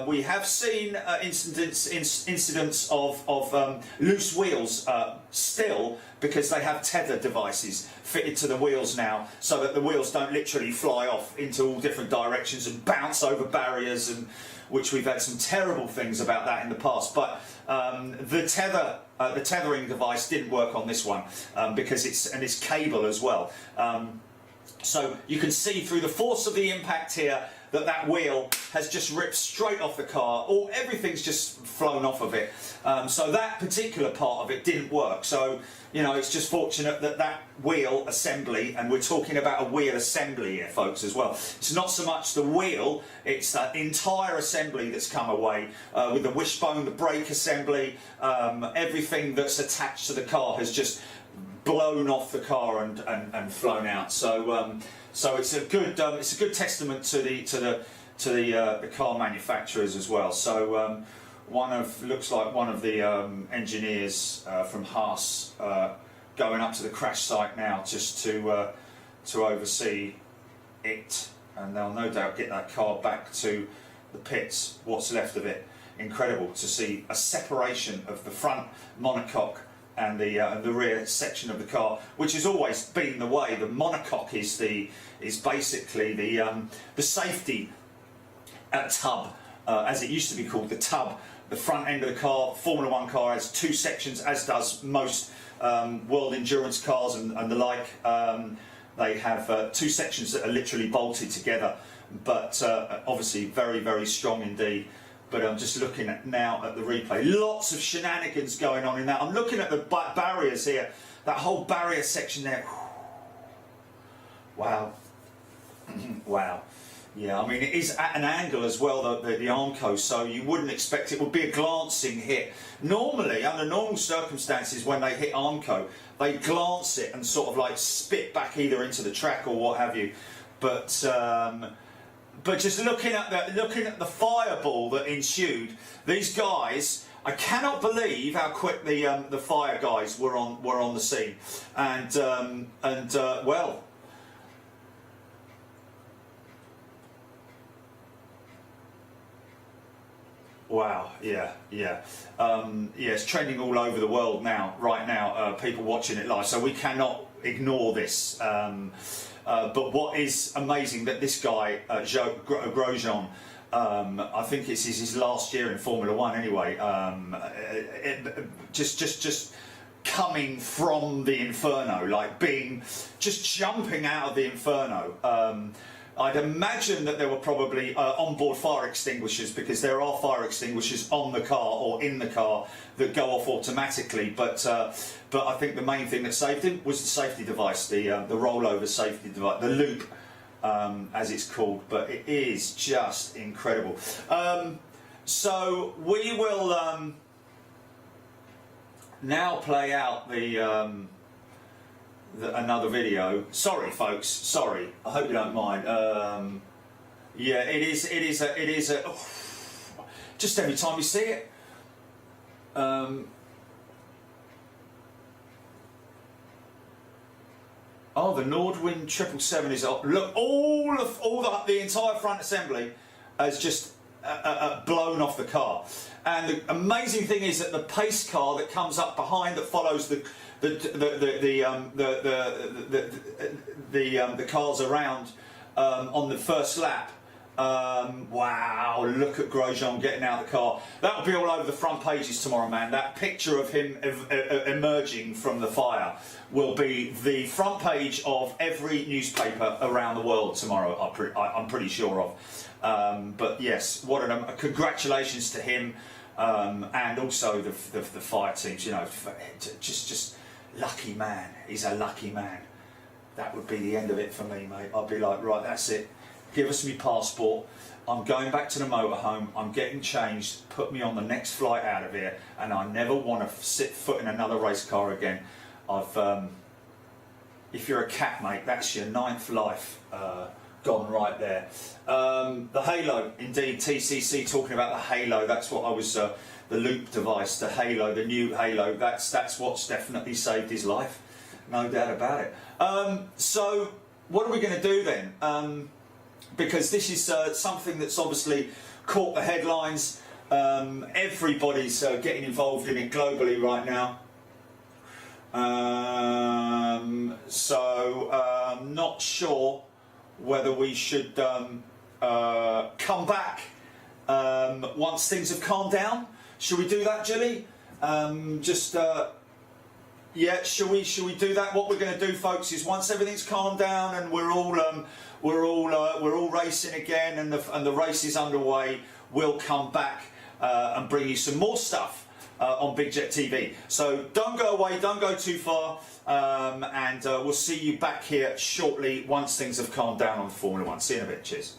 We have seen incidents of loose wheels still, because they have tether devices fitted to the wheels now, so that the wheels don't literally fly off into all different directions and bounce over barriers, and which we've had some terrible things about that in the past. But the tethering device didn't work on this one, because it's cable as well. So you can see through the force of the impact here that wheel has just ripped straight off the car. Everything's just flown off of it. So that particular part of it didn't work. So, you know, it's just fortunate that wheel assembly, and we're talking about a wheel assembly here, folks, as well. It's not so much the wheel, it's that entire assembly that's come away, with the wishbone, the brake assembly, everything that's attached to the car has just blown off the car and flown out. So it's a good testament to the car manufacturers as well. So looks like one of the engineers from Haas going up to the crash site now just to oversee it, and they'll no doubt get that car back to the pits, what's left of it. Incredible to see a separation of the front monocoque and the rear section of the car, which has always been the way. The monocoque is basically the safety tub, as it used to be called, the tub. The front end of the car, Formula One car, has two sections, as does most world endurance cars and the like. They have two sections that are literally bolted together, but obviously very, very strong indeed. But I'm just looking at now at the replay. Lots of shenanigans going on in that. I'm looking at the barriers here. That whole barrier section there. Wow. Wow. Yeah, I mean, it is at an angle as well, the Armco, so you wouldn't expect it would be a glancing hit. Normally, under normal circumstances, when they hit Armco, they glance it and sort of like spit back either into the track or what have you. But just looking at the fireball that ensued, these guys, I cannot believe how quick the fire guys were on the scene, and well. Wow, yeah. It's trending all over the world now, right now, people watching it live, so we cannot ignore this. But what is amazing that this guy, Grosjean, I think it's his last year in Formula One anyway, just coming from the inferno, like just jumping out of the inferno. I'd imagine that there were probably onboard fire extinguishers, because there are fire extinguishers on the car or in the car that go off automatically. But I think the main thing that saved him was the safety device, the rollover safety device, the loop, as it's called. But it is just incredible. So we will now play out another video. Sorry, folks. Sorry. I hope you don't mind. Yeah, it is a. Just every time you see it. Oh, the Nordwind 777 is up. Look, the entire front assembly has just blown off the car. And the amazing thing is that the pace car that comes up behind, that follows the cars around on the first lap. Wow, look at Grosjean getting out of the car. That'll be all over the front pages tomorrow, man. That picture of him emerging from the fire will be the front page of every newspaper around the world tomorrow, I'm pretty sure of. But yes, congratulations to him, and also the fire teams. You know, just lucky man. He's a lucky man. That would be the end of it for me, mate. I'd be like, right, that's it. Give us my passport. I'm going back to the motorhome. I'm getting changed. Put me on the next flight out of here, and I never want to set foot in another race car again. If you're a cat, mate, that's your 9th life gone right there. The Halo, indeed. TCC talking about the Halo. That's what I was. The loop device, the Halo, the new Halo. That's what's definitely saved his life. No doubt about it. So what are we going to do then? Because this is something that's obviously caught the headlines. Everybody's getting involved in it globally right now. So I'm not sure whether we should come back once things have calmed down. Should we do that, Jilly? Yeah, shall we do that? What we're going to do, folks, is once everything's calmed down and we're all racing again, and the race is underway, we'll come back and bring you some more stuff on Big Jet TV. So don't go away, don't go too far, and we'll see you back here shortly once things have calmed down on Formula One. See you in a bit. Cheers.